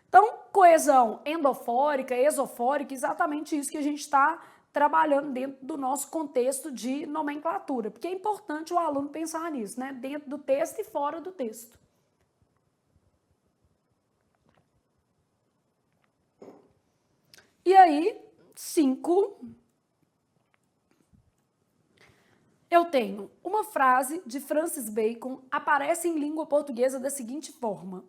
[SPEAKER 1] Então, coesão endofórica, exofórica, exatamente isso que a gente está trabalhando dentro do nosso contexto de nomenclatura, porque é importante o aluno pensar nisso, né? Dentro do texto e fora do texto. E aí, 5, eu tenho uma frase de Francis Bacon, aparece em língua portuguesa da seguinte forma: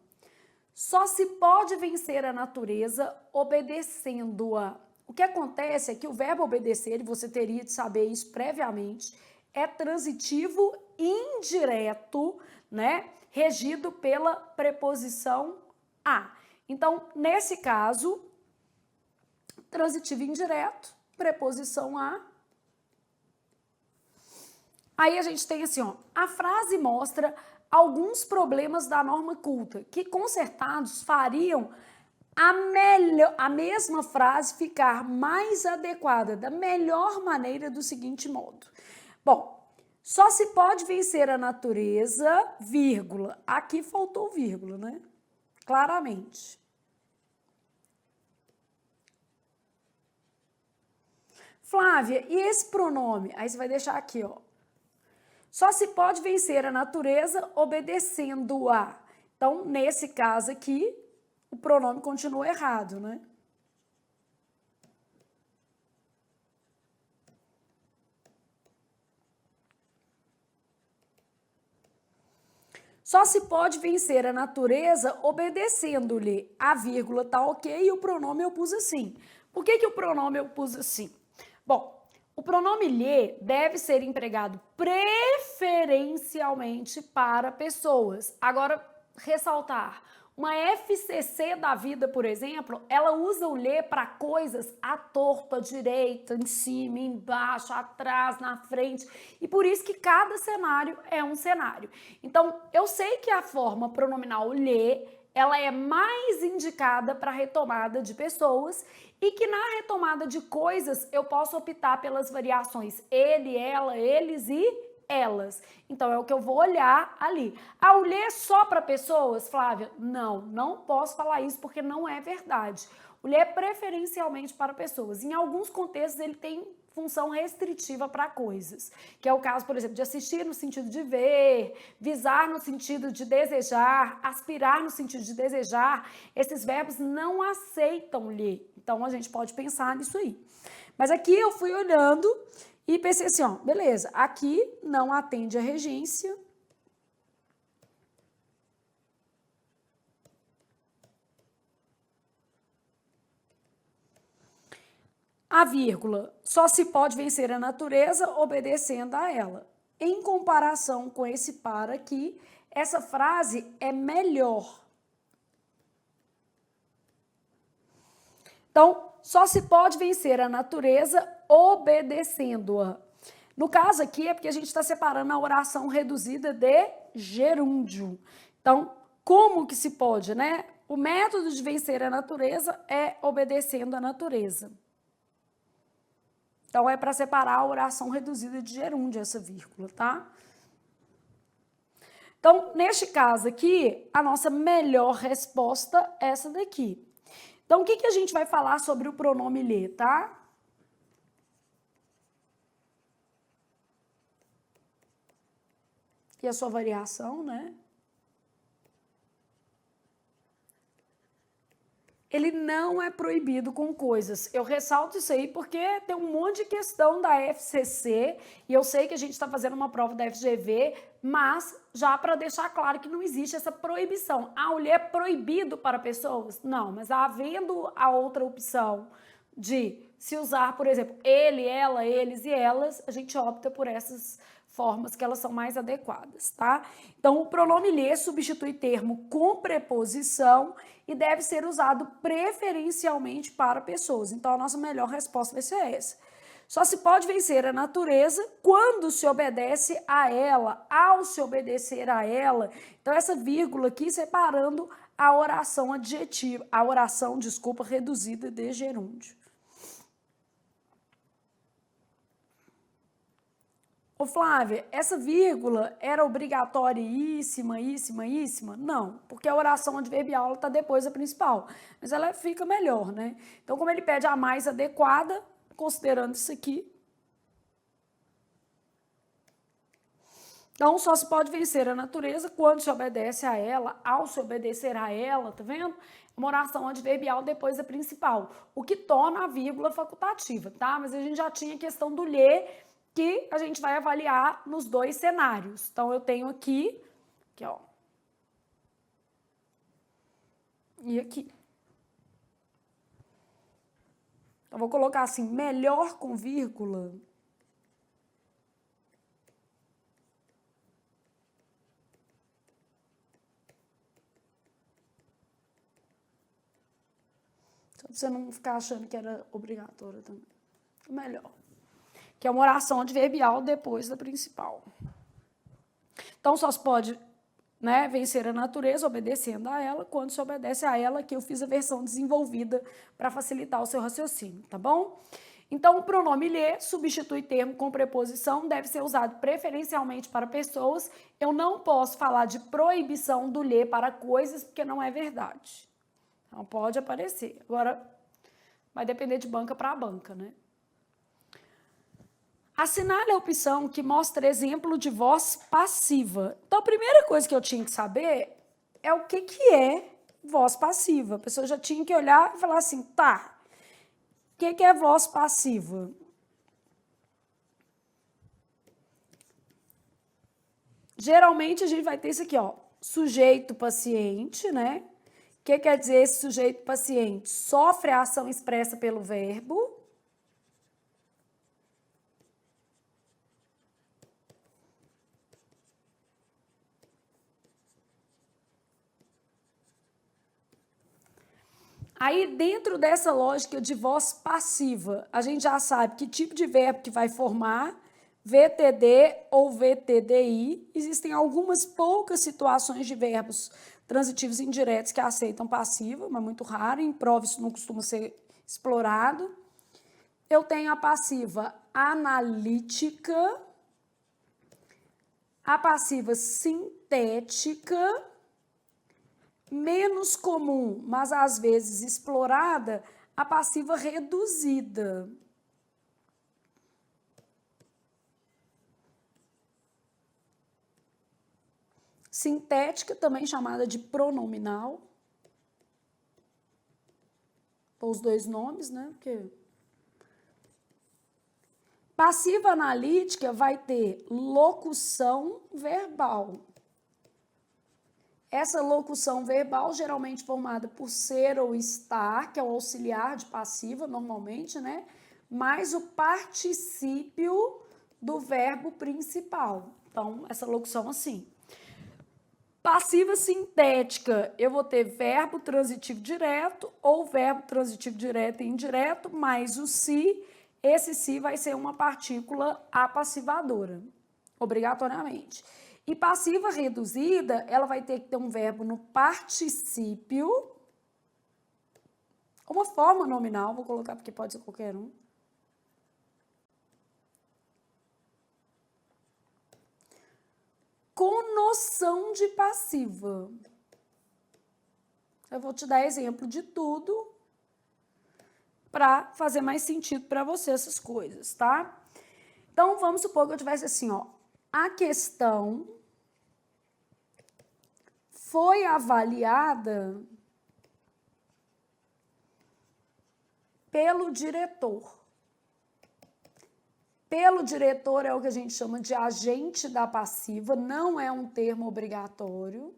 [SPEAKER 1] só se pode vencer a natureza obedecendo-a. O que acontece é que o verbo obedecer, e você teria de saber isso previamente, é transitivo indireto, né? Regido pela preposição a. Então, nesse caso, transitivo indireto, preposição a. Aí a gente tem assim, ó, a frase mostra alguns problemas da norma culta que, consertados, fariam a mesma frase ficar mais adequada, da melhor maneira, do seguinte modo. Bom, só se pode vencer a natureza, vírgula. Aqui faltou vírgula, né? Claramente. Flávia, e esse pronome? Aí você vai deixar aqui, ó. Só se pode vencer a natureza obedecendo-a. Então, nesse caso aqui, o pronome continua errado, né? Só se pode vencer a natureza obedecendo-lhe. A vírgula tá ok e o pronome eu pus assim. Por que o pronome eu pus assim? Bom, o pronome lhe deve ser empregado preferencialmente para pessoas. Agora, ressaltar, uma FCC da vida, por exemplo, ela usa o lhe para coisas à torta, à direita, em cima, embaixo, atrás, na frente. E por isso que cada cenário é um cenário. Então, eu sei que a forma pronominal lhe, ela é mais indicada para retomada de pessoas e que na retomada de coisas eu posso optar pelas variações ele, ela, eles e elas. Então é o que eu vou olhar ali. O lhe só para pessoas, Flávia? Não posso falar isso porque não é verdade. O lhe é preferencialmente para pessoas. Em alguns contextos ele tem função restritiva para coisas, que é o caso, por exemplo, de assistir no sentido de ver, visar no sentido de desejar, aspirar no sentido de desejar. Esses verbos não aceitam lhe. Então a gente pode pensar nisso aí. Mas aqui eu fui olhando e pensei assim, ó, beleza, aqui não atende a regência. A vírgula, só se pode vencer a natureza obedecendo a ela. Em comparação com esse para aqui, essa frase é melhor. Então, só se pode vencer a natureza obedecendo-a. No caso aqui é porque a gente está separando a oração reduzida de gerúndio. Então, como que se pode, né? O método de vencer a natureza é obedecendo a natureza. Então, é para separar a oração reduzida de gerúndio, essa vírgula, tá? Então, neste caso aqui, a nossa melhor resposta é essa daqui. Então, o que a gente vai falar sobre o pronome lhe, tá? E a sua variação, né? Ele não é proibido com coisas. Eu ressalto isso aí porque tem um monte de questão da FCC e eu sei que a gente está fazendo uma prova da FGV, mas já para deixar claro que não existe essa proibição. Ah, o lhe é proibido para pessoas? Não, mas havendo a outra opção de se usar, por exemplo, ele, ela, eles e elas, a gente opta por essas formas que elas são mais adequadas, tá? Então, o pronome lhe substitui termo com preposição e deve ser usado preferencialmente para pessoas. Então, a nossa melhor resposta vai ser essa. Só se pode vencer a natureza quando se obedece a ela, ao se obedecer a ela. Então, essa vírgula aqui separando a oração adjetiva, a oração, desculpa, reduzida de gerúndio. Ô Flávia, essa vírgula era obrigatória-íssima? Não, porque a oração adverbial está depois da principal, mas ela fica melhor, né? Então, como ele pede a mais adequada, considerando isso aqui, então só se pode vencer a natureza quando se obedece a ela, ao se obedecer a ela, tá vendo? Uma oração adverbial depois da principal, o que torna a vírgula facultativa, tá? Mas a gente já tinha a questão do lhe, que a gente vai avaliar nos dois cenários. Então, eu tenho aqui, ó, e aqui. Então, vou colocar assim, melhor com vírgula. Só pra você não ficar achando que era obrigatória também. Melhor. Que é uma oração adverbial depois da principal. Então, só se pode, né, vencer a natureza obedecendo a ela quando se obedece a ela, que eu fiz a versão desenvolvida para facilitar o seu raciocínio, tá bom? Então, o pronome lhe substitui termo com preposição, deve ser usado preferencialmente para pessoas. Eu não posso falar de proibição do lhe para coisas, porque não é verdade. Não pode aparecer. Agora, vai depender de banca para banca, né? Assinale a opção que mostra exemplo de voz passiva. Então, a primeira coisa que eu tinha que saber é o que é voz passiva. A pessoa já tinha que olhar e falar assim, tá, o que é voz passiva? Geralmente, a gente vai ter isso aqui, ó, sujeito paciente, né? O que quer dizer esse sujeito paciente? Sofre a ação expressa pelo verbo. Aí, dentro dessa lógica de voz passiva, a gente já sabe que tipo de verbo que vai formar, VTD ou VTDI. Existem algumas poucas situações de verbos transitivos indiretos que aceitam passiva, mas muito raro, em prova isso não costuma ser explorado. Eu tenho a passiva analítica, a passiva sintética, menos comum, mas às vezes explorada, a passiva reduzida. Sintética, também chamada de pronominal. Os dois nomes, né? Porque passiva analítica vai ter locução verbal. Essa locução verbal, geralmente formada por ser ou estar, que é o auxiliar de passiva, normalmente, né? Mais o particípio do verbo principal. Então, essa locução assim. Passiva sintética, eu vou ter verbo transitivo direto ou verbo transitivo direto e indireto, mais o se esse se vai ser uma partícula apassivadora, obrigatoriamente. E passiva reduzida, ela vai ter que ter um verbo no particípio, uma forma nominal, vou colocar porque pode ser qualquer um. Com noção de passiva. Eu vou te dar exemplo de tudo para fazer mais sentido para você essas coisas, tá? Então, vamos supor que eu tivesse assim, ó, a questão foi avaliada pelo diretor. Pelo diretor é o que a gente chama de agente da passiva, não é um termo obrigatório.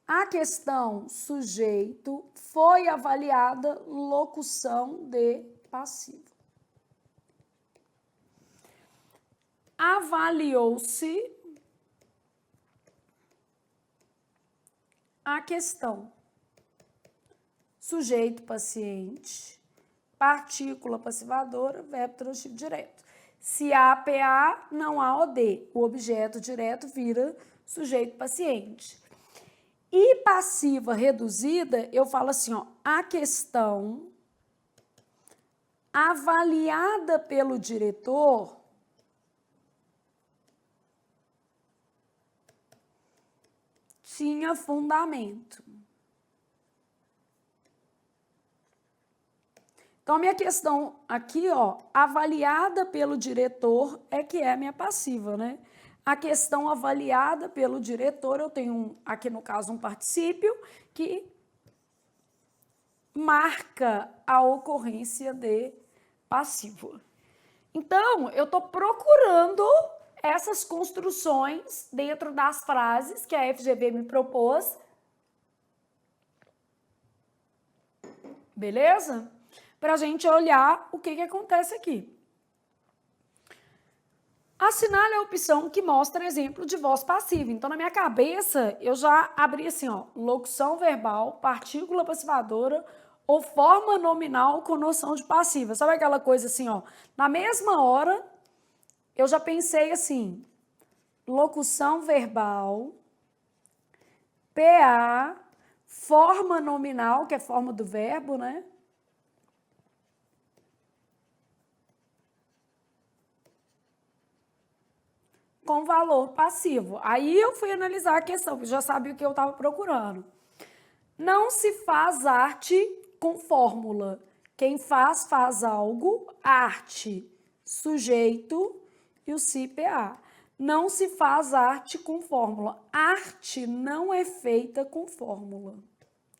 [SPEAKER 1] A questão sujeito foi avaliada locução de passiva. Avaliou-se a questão sujeito paciente, partícula passivadora, verbo transitivo direto. Se há PA, não há OD. O objeto direto vira sujeito paciente. E passiva reduzida, eu falo assim, ó, a questão avaliada pelo diretor tinha fundamento. Então, a minha questão aqui, ó, avaliada pelo diretor é que é a minha passiva, né? A questão avaliada pelo diretor, eu tenho, aqui no caso, um particípio que marca a ocorrência de passivo. Então, eu estou procurando essas construções dentro das frases que a FGV me propôs. Beleza? Para a gente olhar o que acontece aqui. Assinale a opção que mostra exemplo de voz passiva. Então, na minha cabeça, eu já abri assim, ó, locução verbal, partícula passivadora ou forma nominal com noção de passiva. Sabe aquela coisa assim, ó, na mesma hora, eu já pensei assim, locução verbal, PA, forma nominal, que é forma do verbo, né? Com valor passivo. Aí eu fui analisar a questão, porque já sabia o que eu estava procurando. Não se faz arte com fórmula. Quem faz algo, arte, sujeito e o CPA. Não se faz arte com fórmula. Arte não é feita com fórmula,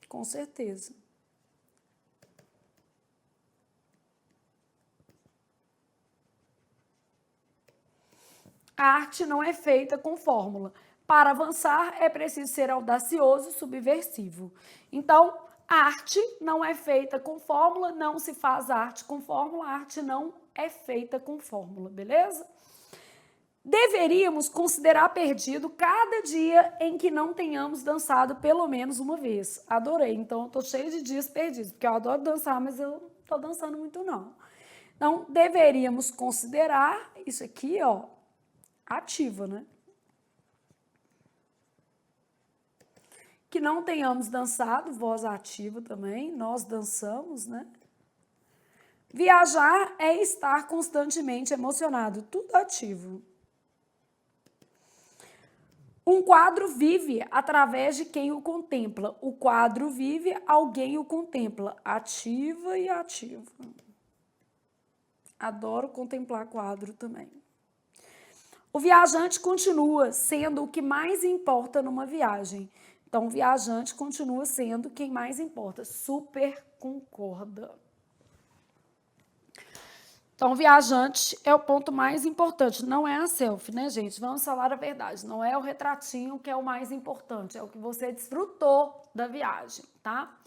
[SPEAKER 1] com certeza. A arte não é feita com fórmula. Para avançar, é preciso ser audacioso e subversivo. Então, arte não é feita com fórmula, não se faz arte com fórmula, arte não é feita com fórmula, beleza? Deveríamos considerar perdido cada dia em que não tenhamos dançado pelo menos uma vez. Adorei, então eu tô cheia de dias perdidos, porque eu adoro dançar, mas eu não tô dançando muito não. Então, deveríamos considerar isso aqui, ó, ativa, né? Que não tenhamos dançado, voz ativa também, nós dançamos, né? Viajar é estar constantemente emocionado, tudo ativo. Um quadro vive através de quem o contempla. O quadro vive, alguém o contempla. Ativa e ativa. Adoro contemplar quadro também. O viajante continua sendo o que mais importa numa viagem. Então, o viajante continua sendo quem mais importa. Super concorda. Então, o viajante é o ponto mais importante, não é a selfie, né, gente? Vamos falar a verdade, não é o retratinho que é o mais importante, é o que você desfrutou da viagem, tá?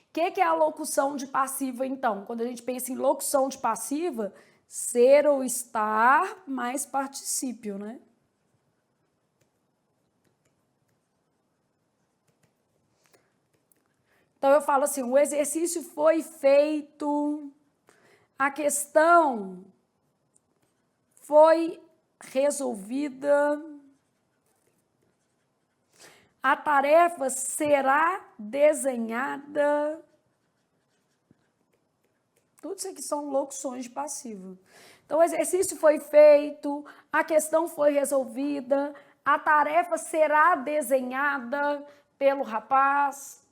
[SPEAKER 1] O que é a locução de passiva, então? Quando a gente pensa em locução de passiva, ser ou estar mais particípio, né? Então, eu falo assim, o exercício foi feito A questão foi resolvida. A tarefa será desenhada. Tudo isso aqui são locuções de passivo. Então, o exercício foi feito, a questão foi resolvida, a tarefa será desenhada pelo rapaz.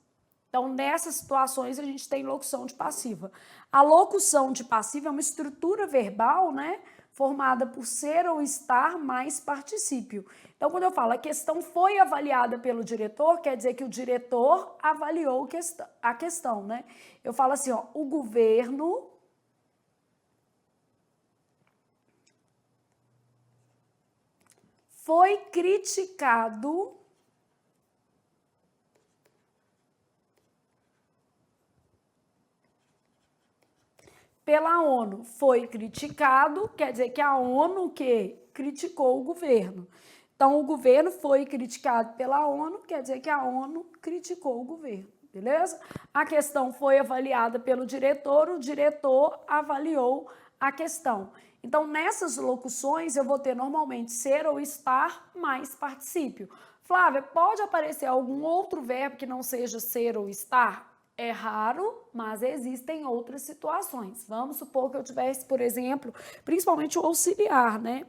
[SPEAKER 1] Então, nessas situações, a gente tem locução de passiva. A locução de passiva é uma estrutura verbal, né? Formada por ser ou estar mais particípio. Então, quando eu falo a questão foi avaliada pelo diretor, quer dizer que o diretor avaliou a questão, né? Eu falo assim, ó, o governo foi criticado pela ONU. Foi criticado, quer dizer que a ONU que criticou o governo. Então, o governo foi criticado pela ONU, quer dizer que a ONU criticou o governo, beleza? A questão foi avaliada pelo diretor, o diretor avaliou a questão. Então, nessas locuções, eu vou ter normalmente ser ou estar mais particípio. Flávia, pode aparecer algum outro verbo que não seja ser ou estar? É raro, mas existem outras situações. Vamos supor que eu tivesse, por exemplo, principalmente o auxiliar, né?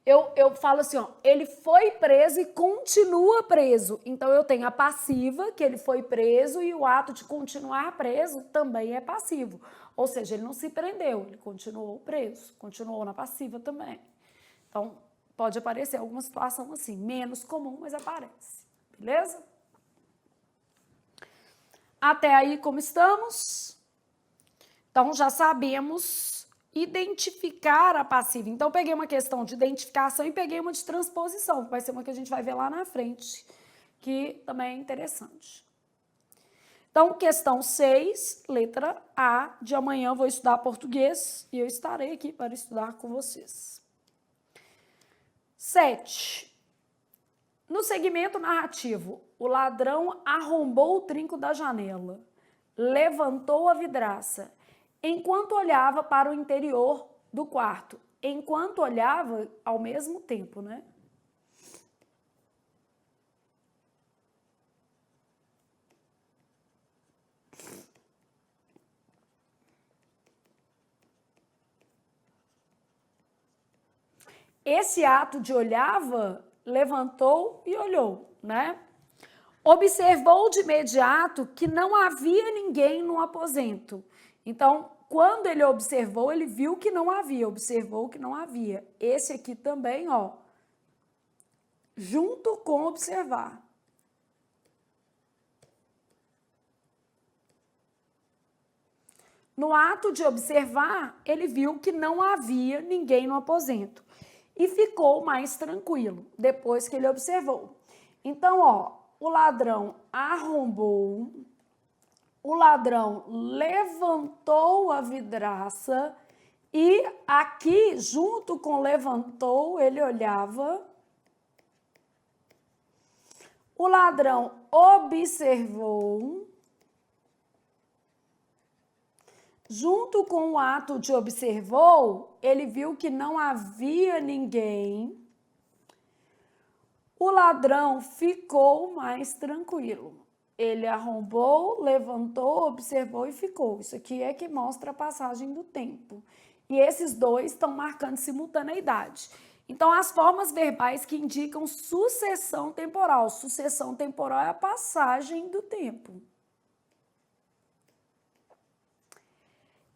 [SPEAKER 1] Eu falo assim, ó, ele foi preso e continua preso. Então, eu tenho a passiva, que ele foi preso, e o ato de continuar preso também é passivo. Ou seja, ele não se prendeu, ele continuou preso, continuou na passiva também. Então, pode aparecer alguma situação assim, menos comum, mas aparece. Beleza? Até aí, como estamos? Então, já sabemos identificar a passiva. Então, peguei uma questão de identificação e peguei uma de transposição, que vai ser uma que a gente vai ver lá na frente, que também é interessante. Então, questão 6, letra A, de amanhã eu vou estudar português e eu estarei aqui para estudar com vocês. 7. No segmento narrativo, o ladrão arrombou o trinco da janela, levantou a vidraça, enquanto olhava para o interior do quarto. Enquanto olhava ao mesmo tempo, né? Esse ato de olhava, levantou e olhou, né? Observou de imediato que não havia ninguém no aposento. Então, quando ele observou, ele viu que não havia, observou que não havia. Esse aqui também, ó, junto com observar. No ato de observar, ele viu que não havia ninguém no aposento e ficou mais tranquilo depois que ele observou. Então, ó, o ladrão arrombou, o ladrão levantou a vidraça e aqui, junto com levantou, ele olhava. O ladrão observou. Junto com o ato de observou, ele viu que não havia ninguém. O ladrão ficou mais tranquilo. Ele arrombou, levantou, observou e ficou. Isso aqui é que mostra a passagem do tempo. E esses dois estão marcando simultaneidade. Então, as formas verbais que indicam sucessão temporal. Sucessão temporal é a passagem do tempo.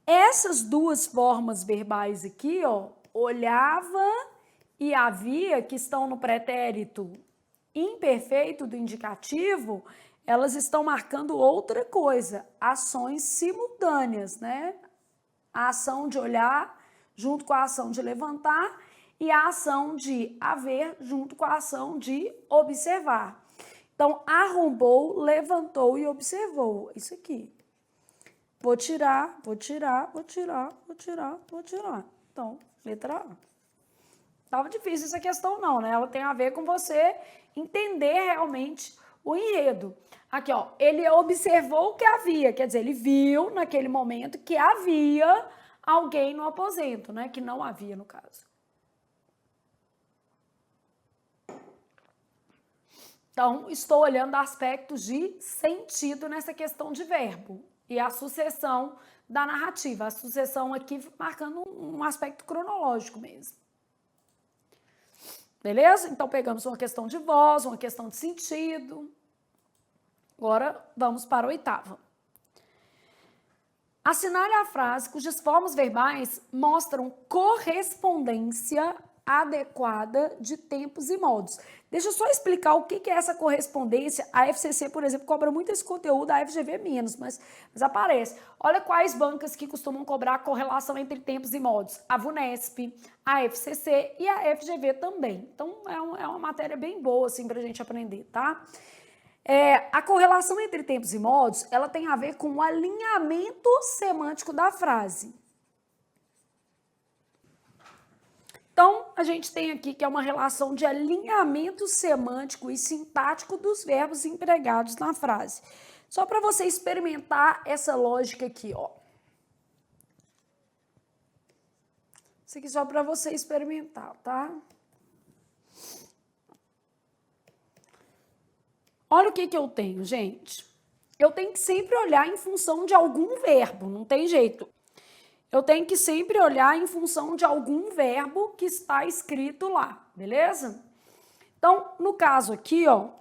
[SPEAKER 1] Essas duas formas verbais aqui, ó, olhava e havia, que estão no pretérito imperfeito do indicativo, elas estão marcando outra coisa, ações simultâneas, né? A ação de olhar junto com a ação de levantar e a ação de haver junto com a ação de observar. Então, arrombou, levantou e observou. Isso aqui. Vou tirar, vou tirar, vou tirar, vou tirar, vou tirar. Então, letra A. Tava difícil essa questão não, né? Ela tem a ver com você entender realmente o enredo. Aqui, ó, ele observou que havia, quer dizer, ele viu naquele momento que havia alguém no aposento, né? Que não havia no caso. Então, estou olhando aspectos de sentido nessa questão de verbo e a sucessão da narrativa. A sucessão aqui marcando um aspecto cronológico mesmo. Beleza? Então, pegamos uma questão de voz, uma questão de sentido. Agora, vamos para a oitava. Assinale a frase cujas formas verbais mostram correspondência adequada de tempos e modos. Deixa eu só explicar o que é essa correspondência. A FCC, por exemplo, cobra muito esse conteúdo, a FGV menos, mas aparece. Olha quais bancas que costumam cobrar a correlação entre tempos e modos. A VUNESP, a FCC e a FGV também. Então, é uma matéria bem boa, assim, pra gente aprender, tá? A correlação entre tempos e modos, ela tem a ver com o alinhamento semântico da frase. Então, a gente tem aqui que é uma relação de alinhamento semântico e sintático dos verbos empregados na frase. Só para você experimentar essa lógica aqui, ó. Isso aqui só para você experimentar, tá? Olha o que eu tenho, gente. Eu tenho que sempre olhar em função de algum verbo, não tem jeito. Eu tenho que sempre olhar em função de algum verbo que está escrito lá, beleza? Então, no caso aqui, ó,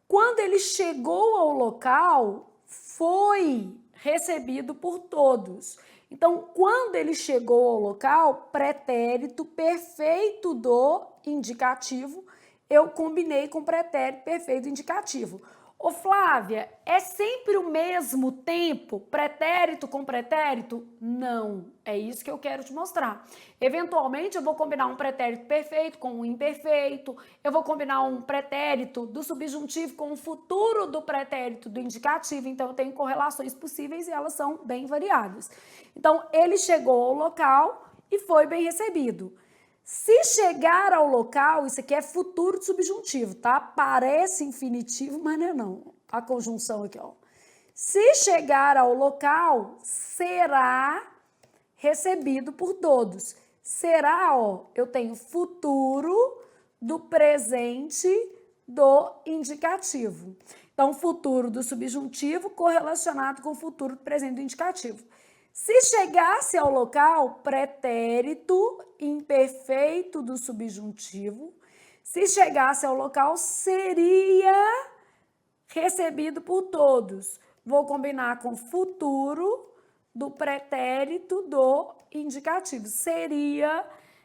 [SPEAKER 1] quando ele chegou ao local, foi recebido por todos. Então, quando ele chegou ao local, pretérito perfeito do indicativo, eu combinei com pretérito perfeito indicativo. Ô Flávia, é sempre o mesmo tempo, pretérito com pretérito? Não, é isso que eu quero te mostrar. Eventualmente eu vou combinar um pretérito perfeito com um imperfeito, eu vou combinar um pretérito do subjuntivo com o futuro do pretérito do indicativo, então eu tenho correlações possíveis e elas são bem variadas. Então, ele chegou ao local e foi bem recebido. Se chegar ao local, isso aqui é futuro de subjuntivo, tá? Parece infinitivo, mas não é não. A conjunção aqui, ó. Se chegar ao local, será recebido por todos. Será, ó, eu tenho futuro do presente do indicativo. Então, futuro do subjuntivo correlacionado com o futuro do presente do indicativo. Se chegasse ao local, pretérito imperfeito do subjuntivo, se chegasse ao local, seria recebido por todos. Vou combinar com futuro do pretérito do indicativo. Seria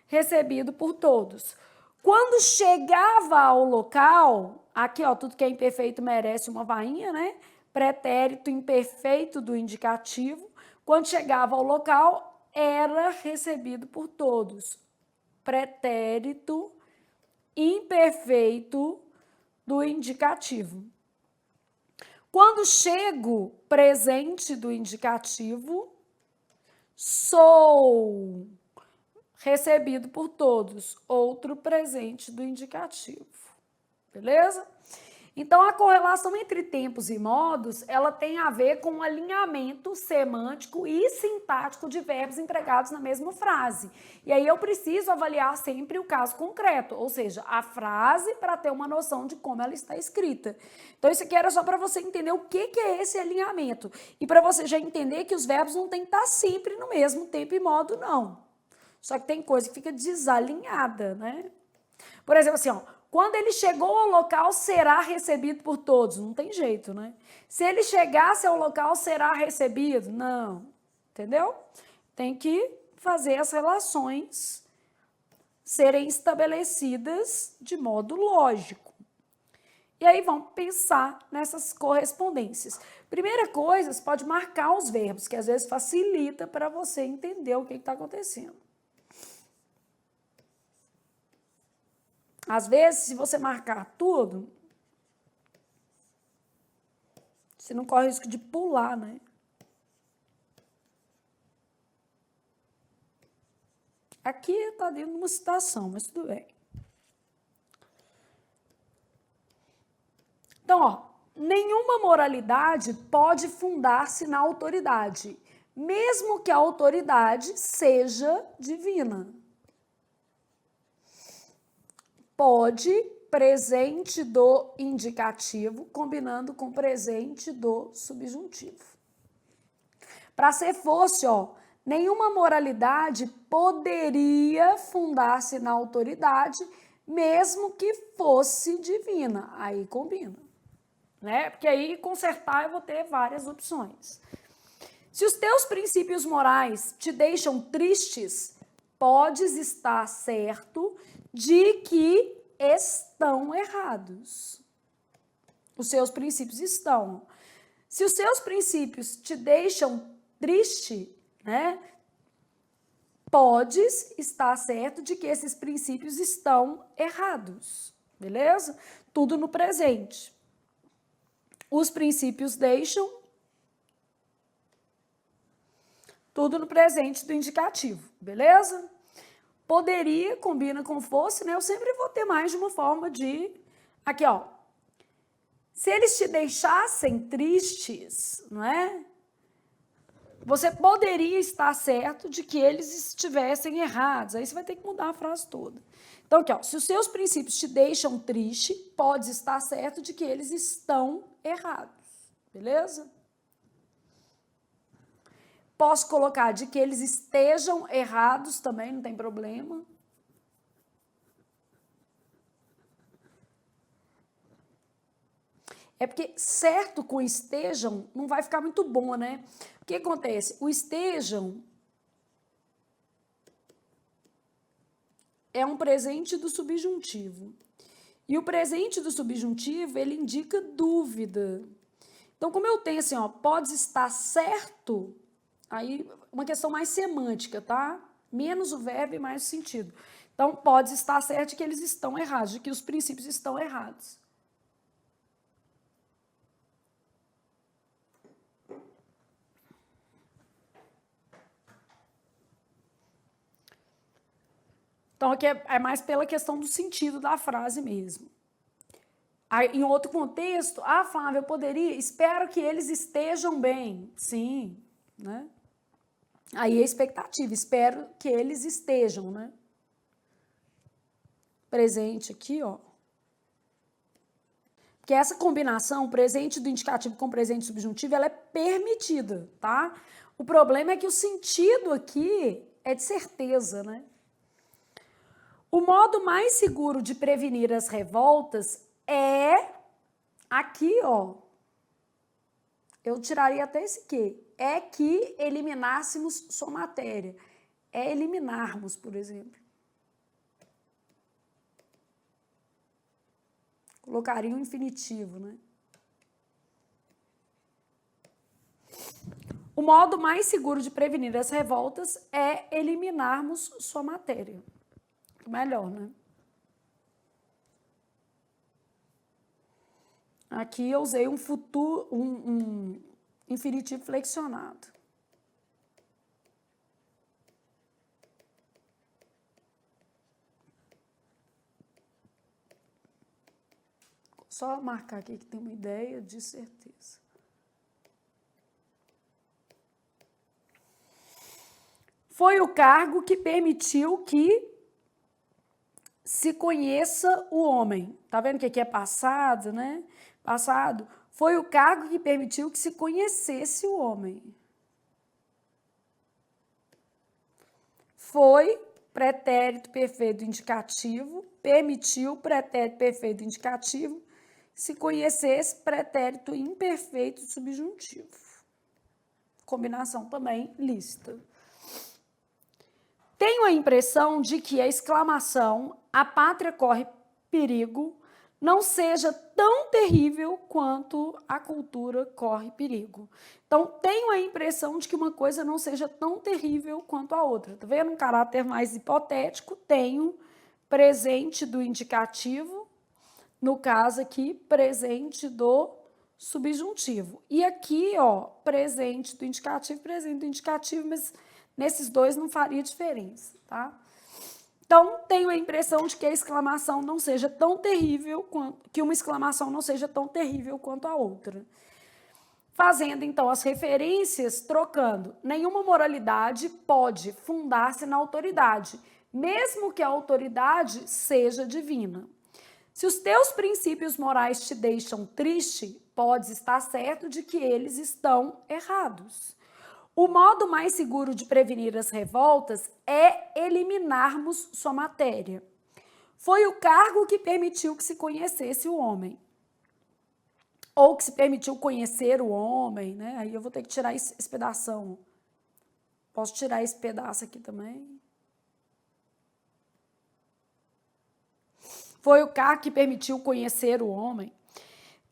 [SPEAKER 1] recebido por todos. Quando chegava ao local, aqui, ó, tudo que é imperfeito merece uma vainha, né? Pretérito imperfeito do indicativo. Quando chegava ao local, era recebido por todos. Pretérito imperfeito do indicativo. Quando chego, presente do indicativo, sou recebido por todos. Outro presente do indicativo. Beleza? Então, a correlação entre tempos e modos, ela tem a ver com o alinhamento semântico e sintático de verbos empregados na mesma frase. E aí eu preciso avaliar sempre o caso concreto, ou seja, a frase para ter uma noção de como ela está escrita. Então, isso aqui era só para você entender o que é esse alinhamento. E para você já entender que os verbos não têm que estar sempre no mesmo tempo e modo, não. Só que tem coisa que fica desalinhada, né? Por exemplo, assim, ó. Quando ele chegou ao local, será recebido por todos. Não tem jeito, né? Se ele chegasse ao local, será recebido? Não. Entendeu? Tem que fazer as relações serem estabelecidas de modo lógico. E aí vamos pensar nessas correspondências. Primeira coisa, você pode marcar os verbos, que às vezes facilita para você entender o que está acontecendo. Às vezes, se você marcar tudo, você não corre o risco de pular, né? Aqui está dentro de uma citação, mas tudo bem. Então, ó, Nenhuma moralidade pode fundar-se na autoridade, mesmo que a autoridade seja divina. Pode, presente do indicativo, combinando com presente do subjuntivo. Para ser fosse, nenhuma moralidade poderia fundar-se na autoridade, mesmo que fosse divina. Aí combina, né? Porque aí consertar eu vou ter várias opções. Se os teus princípios morais te deixam tristes, podes estar certo de que estão errados. Os seus princípios estão. Se os seus princípios te deixam triste, né? Podes estar certo de que esses princípios estão errados, beleza? Tudo no presente. Os princípios deixam, tudo no presente do indicativo, beleza? Poderia, combina com fosse, né? Eu sempre vou ter mais de uma forma de... Aqui, se eles te deixassem tristes, não é? Você poderia estar certo de que eles estivessem errados. Aí você vai ter que mudar a frase toda. Então, aqui, se os seus princípios te deixam triste, pode estar certo de que eles estão errados. Beleza? Posso colocar de que eles estejam errados também, não tem problema. É porque certo com estejam não vai ficar muito bom, né? O que acontece? O estejam é um presente do subjuntivo. E o presente do subjuntivo, ele indica dúvida. Então, como eu tenho assim, pode estar certo, aí uma questão mais semântica, tá? Menos o verbo e mais o sentido. Então, pode estar certo de que eles estão errados, de que os princípios estão errados. Então, aqui é mais pela questão do sentido da frase mesmo. Aí, em outro contexto, Flávia, eu poderia, espero que eles estejam bem. Sim, né? Aí a expectativa, espero que eles estejam, né? Presente aqui, Porque essa combinação, presente do indicativo com presente subjuntivo, ela é permitida, tá? O problema é que o sentido aqui é de certeza, né? O modo mais seguro de prevenir as revoltas é aqui, eu tiraria até esse que. É que eliminássemos sua matéria. É eliminarmos, por exemplo. Colocaria um infinitivo, né? O modo mais seguro de prevenir as revoltas é eliminarmos sua matéria. Melhor, né? Aqui eu usei um futuro, um infinitivo flexionado. Só marcar aqui que tem uma ideia de certeza. Foi o cargo que permitiu que se conheça o homem. Tá vendo que aqui é passado, né? Passado. Foi o cargo que permitiu que se conhecesse o homem. Foi pretérito perfeito indicativo, permitiu pretérito perfeito indicativo, se conhecesse pretérito imperfeito subjuntivo. Combinação também lícita. Tenho a impressão de que a exclamação "a pátria corre perigo" não seja tão terrível quanto a cultura corre perigo. Então, tenho a impressão de que uma coisa não seja tão terrível quanto a outra. Tá vendo? Um caráter mais hipotético, tenho presente do indicativo, no caso aqui, presente do subjuntivo. E aqui, presente do indicativo, mas nesses dois não faria diferença, tá? Então, tenho a impressão de que a exclamação não seja tão terrível quanto, que uma exclamação não seja tão terrível quanto a outra. Fazendo, então, as referências, trocando. Nenhuma moralidade pode fundar-se na autoridade, mesmo que a autoridade seja divina. Se os teus princípios morais te deixam triste, podes estar certo de que eles estão errados. O modo mais seguro de prevenir as revoltas é eliminarmos sua matéria. Foi o cargo que permitiu que se conhecesse o homem. Ou que se permitiu conhecer o homem, né? Aí eu vou ter que tirar esse pedação. Posso tirar esse pedaço aqui também? Foi o cargo que permitiu conhecer o homem.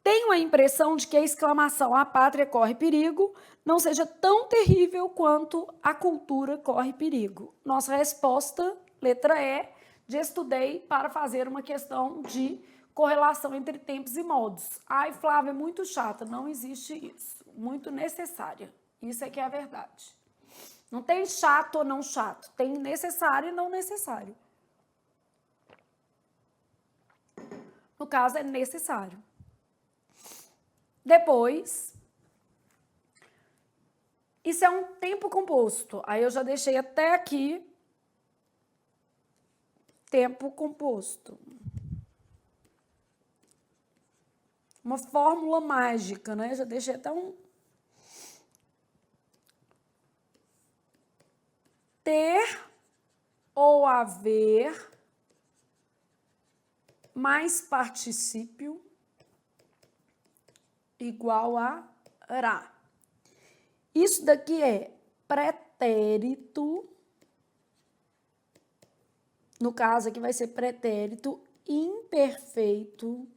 [SPEAKER 1] Tenho a impressão de que a exclamação "a pátria corre perigo" não seja tão terrível quanto "a cultura corre perigo". Nossa resposta, letra E, de estudei para fazer uma questão de correlação entre tempos e modos. Ai, Flávia, é muito chata. Não existe isso. Muito necessária. Isso é que é a verdade. Não tem chato ou não chato. Tem necessário e não necessário. No caso, é necessário. Depois, isso é um tempo composto. Aí eu já deixei até aqui tempo composto. Uma fórmula mágica, né? Já deixei até um... Ter ou haver mais particípio igual a ra. Isso daqui é pretérito, no caso aqui vai ser pretérito imperfeito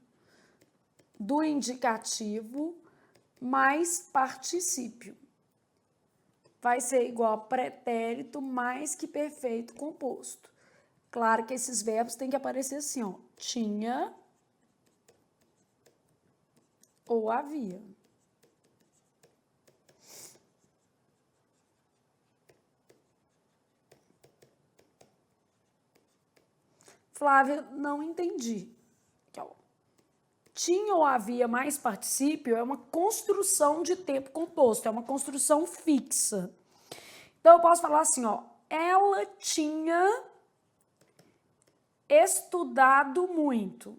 [SPEAKER 1] do indicativo mais particípio. Vai ser igual a pretérito mais que perfeito composto. Claro que esses verbos têm que aparecer assim, ó. Tinha ou havia. Flávia, não entendi. Tinha ou havia mais particípio é uma construção de tempo composto, é uma construção fixa. Então, eu posso falar assim, ó. Ela tinha estudado muito.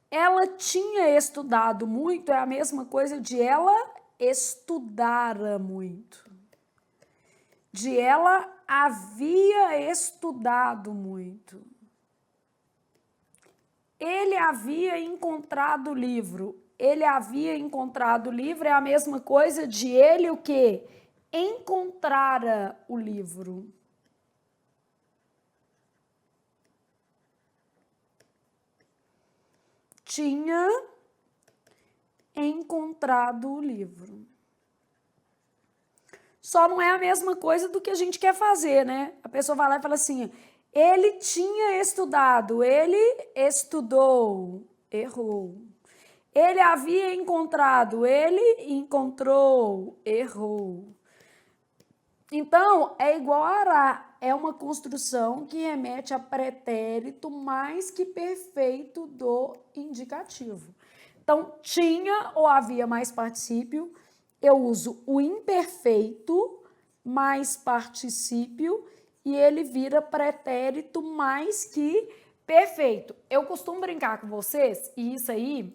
[SPEAKER 1] Ela tinha estudado muito é a mesma coisa de ela estudara muito. De ela havia estudado muito. Ele havia encontrado o livro. Ele havia encontrado o livro é a mesma coisa de ele o quê? Encontrara o livro. Tinha encontrado o livro. Só não é a mesma coisa do que a gente quer fazer, né? A pessoa vai lá e fala assim, ele tinha estudado, ele estudou, errou. Ele havia encontrado, ele encontrou, errou. Então, é igual a ará, é uma construção que remete a pretérito mais que perfeito do indicativo. Então, tinha ou havia mais particípio, eu uso o imperfeito mais particípio e ele vira pretérito mais que perfeito. Eu costumo brincar com vocês, e isso aí,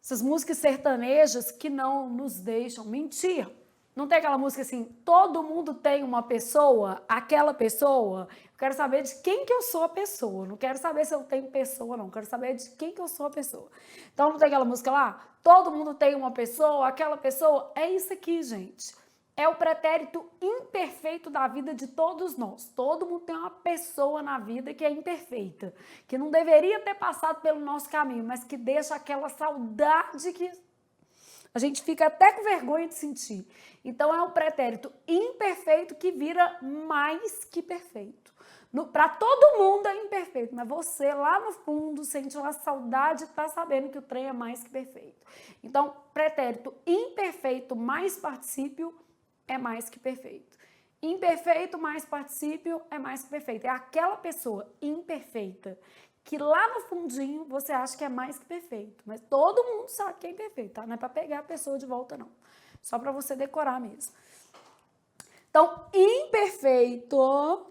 [SPEAKER 1] essas músicas sertanejas que não nos deixam mentir. Não tem aquela música assim, todo mundo tem uma pessoa, aquela pessoa. Eu quero saber de quem que eu sou a pessoa. Não quero saber se eu tenho pessoa, não. Quero saber de quem que eu sou a pessoa. Então, não tem aquela música lá? Todo mundo tem uma pessoa, aquela pessoa. É isso aqui, gente. É o pretérito imperfeito da vida de todos nós. Todo mundo tem uma pessoa na vida que é imperfeita, que não deveria ter passado pelo nosso caminho, mas que deixa aquela saudade que a gente fica até com vergonha de sentir. Então, é um pretérito imperfeito que vira mais que perfeito. Para todo mundo é imperfeito, mas você lá no fundo sente uma saudade e está sabendo que o trem é mais que perfeito. Então, pretérito imperfeito mais particípio é mais que perfeito. Imperfeito mais particípio é mais que perfeito. É aquela pessoa imperfeita que lá no fundinho você acha que é mais que perfeito. Mas todo mundo sabe que é imperfeito, tá? Não é para pegar a pessoa de volta, não. Só para você decorar mesmo. Então, imperfeito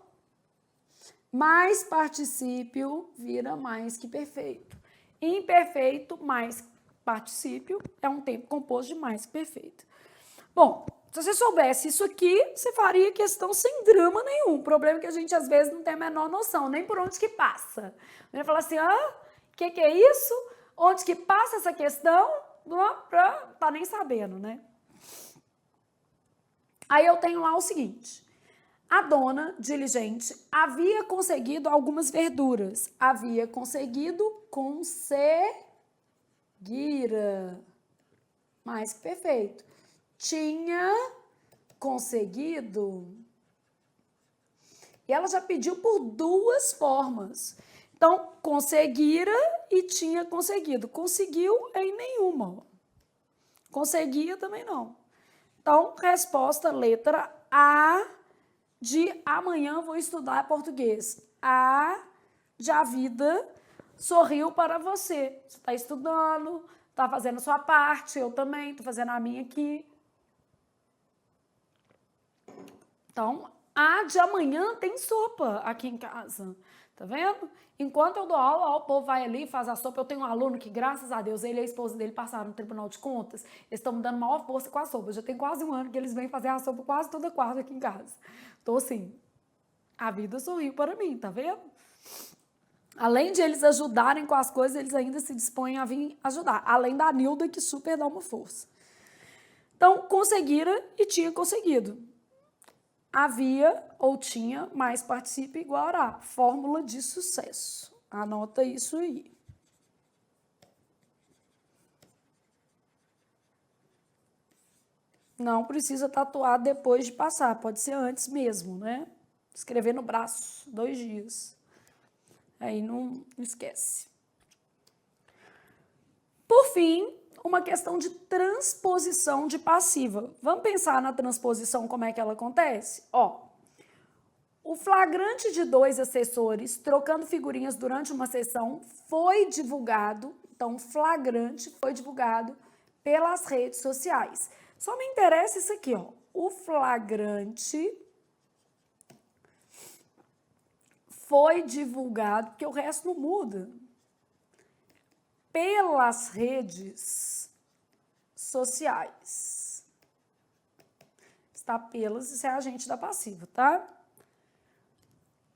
[SPEAKER 1] mais particípio vira mais que perfeito. Imperfeito mais particípio é um tempo composto de mais que perfeito. Bom, se você soubesse isso aqui, você faria questão sem drama nenhum. O problema é que a gente, às vezes, não tem a menor noção, nem por onde que passa. A gente fala assim, o que é isso? Onde que passa essa questão? Não tá nem sabendo, né? Aí eu tenho lá o seguinte. A dona, diligente, havia conseguido algumas verduras. Havia conseguido conseguira. Mais que perfeito. Tinha conseguido. E ela já pediu por duas formas. Então, conseguira e tinha conseguido. Conseguiu em nenhuma. Conseguia também não. Então, resposta letra A de amanhã vou estudar português. A de a vida sorriu para você. Você está estudando, está fazendo a sua parte, eu também estou fazendo a minha aqui. Então, a de amanhã tem sopa aqui em casa, tá vendo? Enquanto eu dou aula, o povo vai ali, faz a sopa. Eu tenho um aluno que, graças a Deus, ele e a esposa dele passaram no Tribunal de Contas, eles estão me dando maior força com a sopa. Já tem quase um ano que eles vêm fazer a sopa quase toda quarta aqui em casa. Então, assim, a vida sorriu para mim, tá vendo? Além de eles ajudarem com as coisas, eles ainda se dispõem a vir ajudar. Além da Nilda, que super dá uma força. Então, conseguira e tinha conseguido. Havia ou tinha mais participe igual a fórmula de sucesso. Anota isso aí. Não precisa tatuar depois de passar, pode ser antes mesmo, né? Escrever no braço, 2 dias. Aí não esquece. Por fim, uma questão de transposição de passiva. Vamos pensar na transposição, como é que ela acontece? O flagrante de 2 assessores trocando figurinhas durante uma sessão foi divulgado, então flagrante foi divulgado pelas redes sociais. Só me interessa isso aqui, o flagrante foi divulgado, porque o resto não muda, pelas redes sociais. Está pelas, isso é agente da passiva, tá?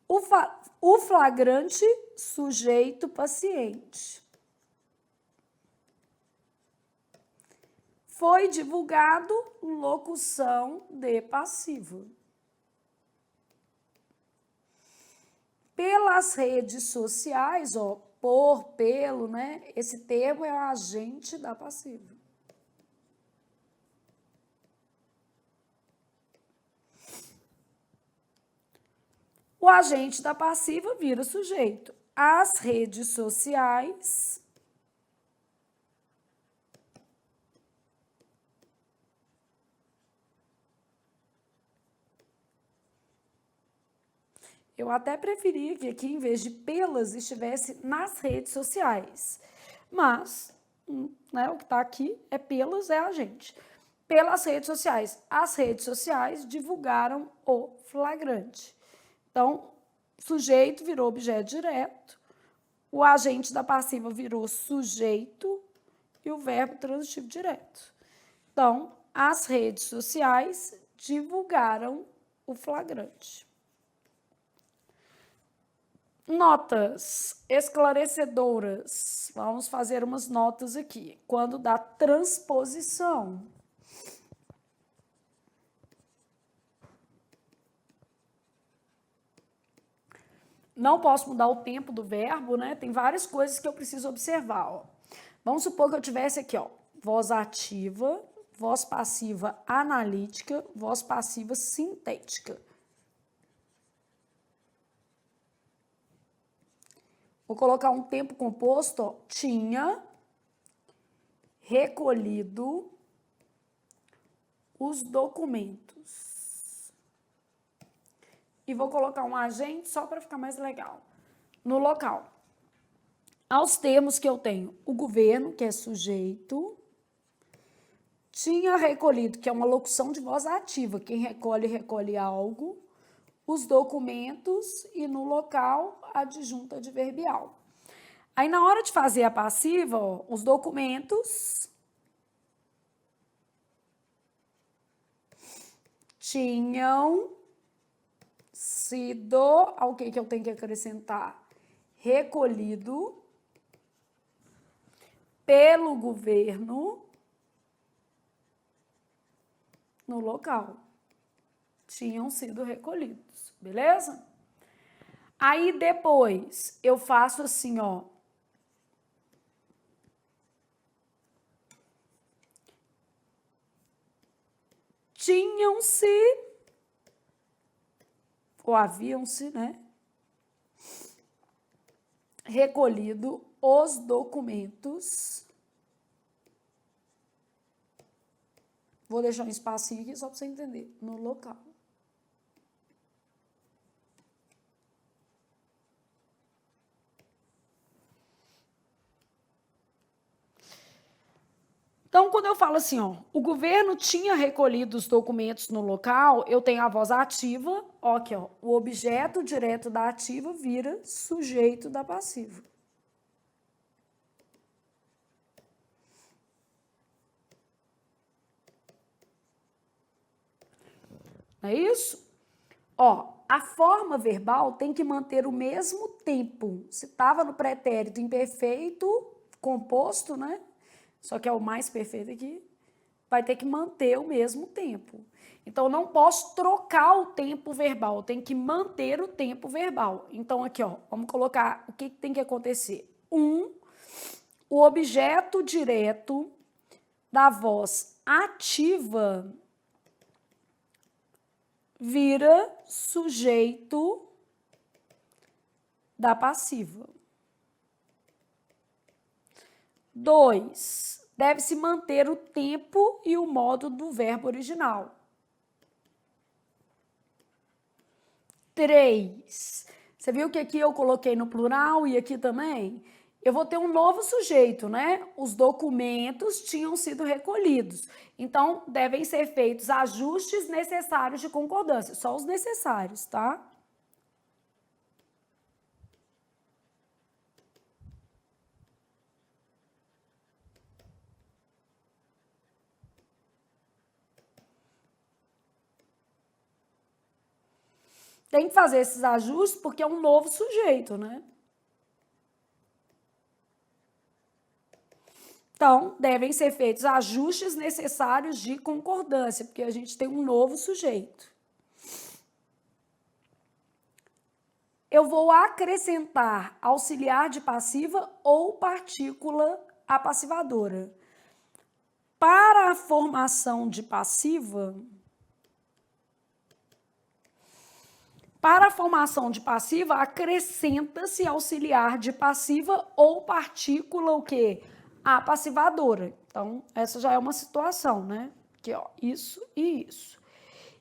[SPEAKER 1] O flagrante, sujeito, paciente. Foi divulgado, locução de passivo. Pelas redes sociais, pelo, né? Esse termo é o agente da passiva. O agente da passiva vira sujeito. As redes sociais eu até preferia que aqui, em vez de pelas, estivesse nas redes sociais. Mas, né, o que está aqui é pelas, é agente. Pelas redes sociais. As redes sociais divulgaram o flagrante. Então, sujeito virou objeto direto, o agente da passiva virou sujeito e o verbo transitivo direto. Então, as redes sociais divulgaram o flagrante. Notas esclarecedoras. Vamos fazer umas notas aqui. Quando dá transposição. Não posso mudar o tempo do verbo, né? Tem várias coisas que eu preciso observar. Vamos supor que eu tivesse aqui, voz ativa, voz passiva analítica, voz passiva sintética. Vou colocar um tempo composto, tinha recolhido os documentos. e vou colocar um agente só para ficar mais legal. No local. Aos termos que eu tenho, o governo, que é sujeito, tinha recolhido, que é uma locução de voz ativa, quem recolhe, recolhe algo, os documentos e no local, a adjunta adverbial. Aí, na hora de fazer a passiva, ó, os documentos tinham sido, ao que eu tenho que acrescentar? Recolhido pelo governo no local. Tinham sido recolhidos, beleza? Aí depois eu faço assim, ó. Tinham-se, ou haviam-se, né? Recolhido os documentos. Vou deixar um espacinho aqui só para você entender. No local. Então, quando eu falo assim, ó, o governo tinha recolhido os documentos no local, eu tenho a voz ativa, ó, aqui, ó, o objeto direto da ativa vira sujeito da passiva. Não é isso? Ó, a forma verbal tem que manter o mesmo tempo. Se estava no pretérito imperfeito, composto, né? Só que é o mais perfeito aqui, vai ter que manter o mesmo tempo. Então, não posso trocar o tempo verbal, tem que manter o tempo verbal. Então, aqui, ó, vamos colocar o que tem que acontecer. O objeto direto da voz ativa vira sujeito da passiva. 2. Deve-se manter o tempo e o modo do verbo original. 3. Você viu que aqui eu coloquei no plural e aqui também? Eu vou ter um novo sujeito, né? Os documentos tinham sido recolhidos. Então, devem ser feitos ajustes necessários de concordância. Só os necessários, tá? Tem que fazer esses ajustes porque é um novo sujeito, né? Então, devem ser feitos ajustes necessários de concordância, porque a gente tem um novo sujeito. Eu vou acrescentar auxiliar de passiva ou partícula apassivadora. Para a formação de passiva, acrescenta-se auxiliar de passiva ou partícula o quê? Apassivadora. Então, essa já é uma situação, né? Aqui, ó, isso e isso.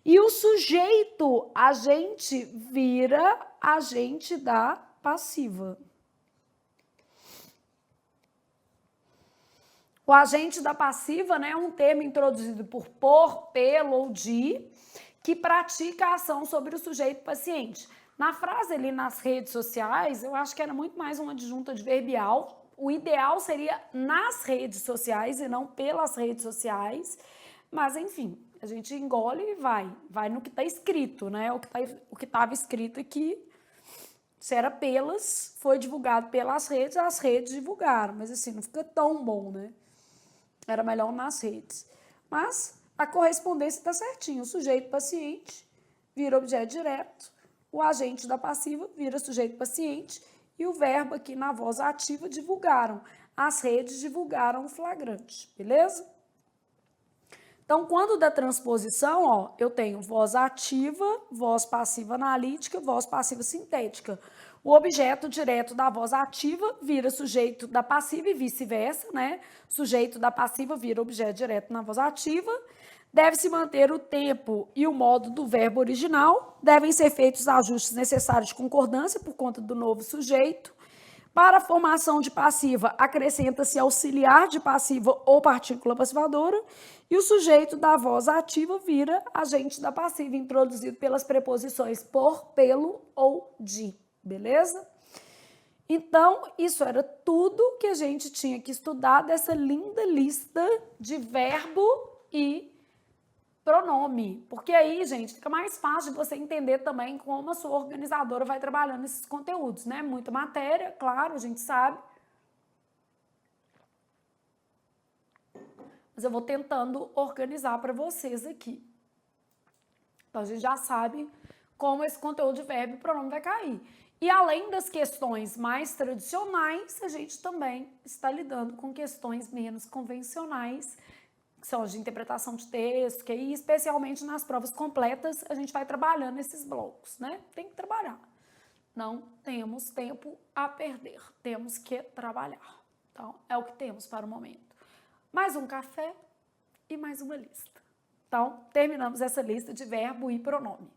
[SPEAKER 1] E o sujeito agente vira agente da passiva. O agente da passiva, né, é um termo introduzido por pelo ou de, que pratica a ação sobre o sujeito paciente. Na frase ali nas redes sociais, eu acho que era muito mais uma adjunta adverbial. O ideal seria nas redes sociais e não pelas redes sociais. Mas, enfim, a gente engole e vai no que está escrito, né? O que estava escrito aqui, se era pelas, foi divulgado pelas redes, as redes divulgaram. Mas, assim, não fica tão bom, né? Era melhor nas redes. Mas a correspondência está certinho. O sujeito paciente vira objeto direto, o agente da passiva vira sujeito paciente e o verbo aqui na voz ativa divulgaram. As redes divulgaram o flagrante, beleza? Então, quando da transposição, ó, eu tenho voz ativa, voz passiva analítica, voz passiva sintética. O objeto direto da voz ativa vira sujeito da passiva e vice-versa, né? Sujeito da passiva vira objeto direto na voz ativa. Deve-se manter o tempo e o modo do verbo original. Devem ser feitos os ajustes necessários de concordância por conta do novo sujeito. Para a formação de passiva, acrescenta-se auxiliar de passiva ou partícula passivadora. E o sujeito da voz ativa vira agente da passiva, introduzido pelas preposições por, pelo ou de. Beleza? Então, isso era tudo que a gente tinha que estudar dessa linda lista de verbo e pronome. Porque aí, gente, fica mais fácil de você entender também como a sua organizadora vai trabalhando esses conteúdos, né? Muita matéria, claro, a gente sabe. Mas eu vou tentando organizar para vocês aqui. Então, a gente já sabe como esse conteúdo de verbo e pronome vai cair. E além das questões mais tradicionais, a gente também está lidando com questões menos convencionais, que são as de interpretação de texto, que aí, especialmente nas provas completas, a gente vai trabalhando esses blocos, né? Tem que trabalhar. Não temos tempo a perder, temos que trabalhar. Então, é o que temos para o momento. Mais um café e mais uma lista. Então, terminamos essa lista de verbo e pronome.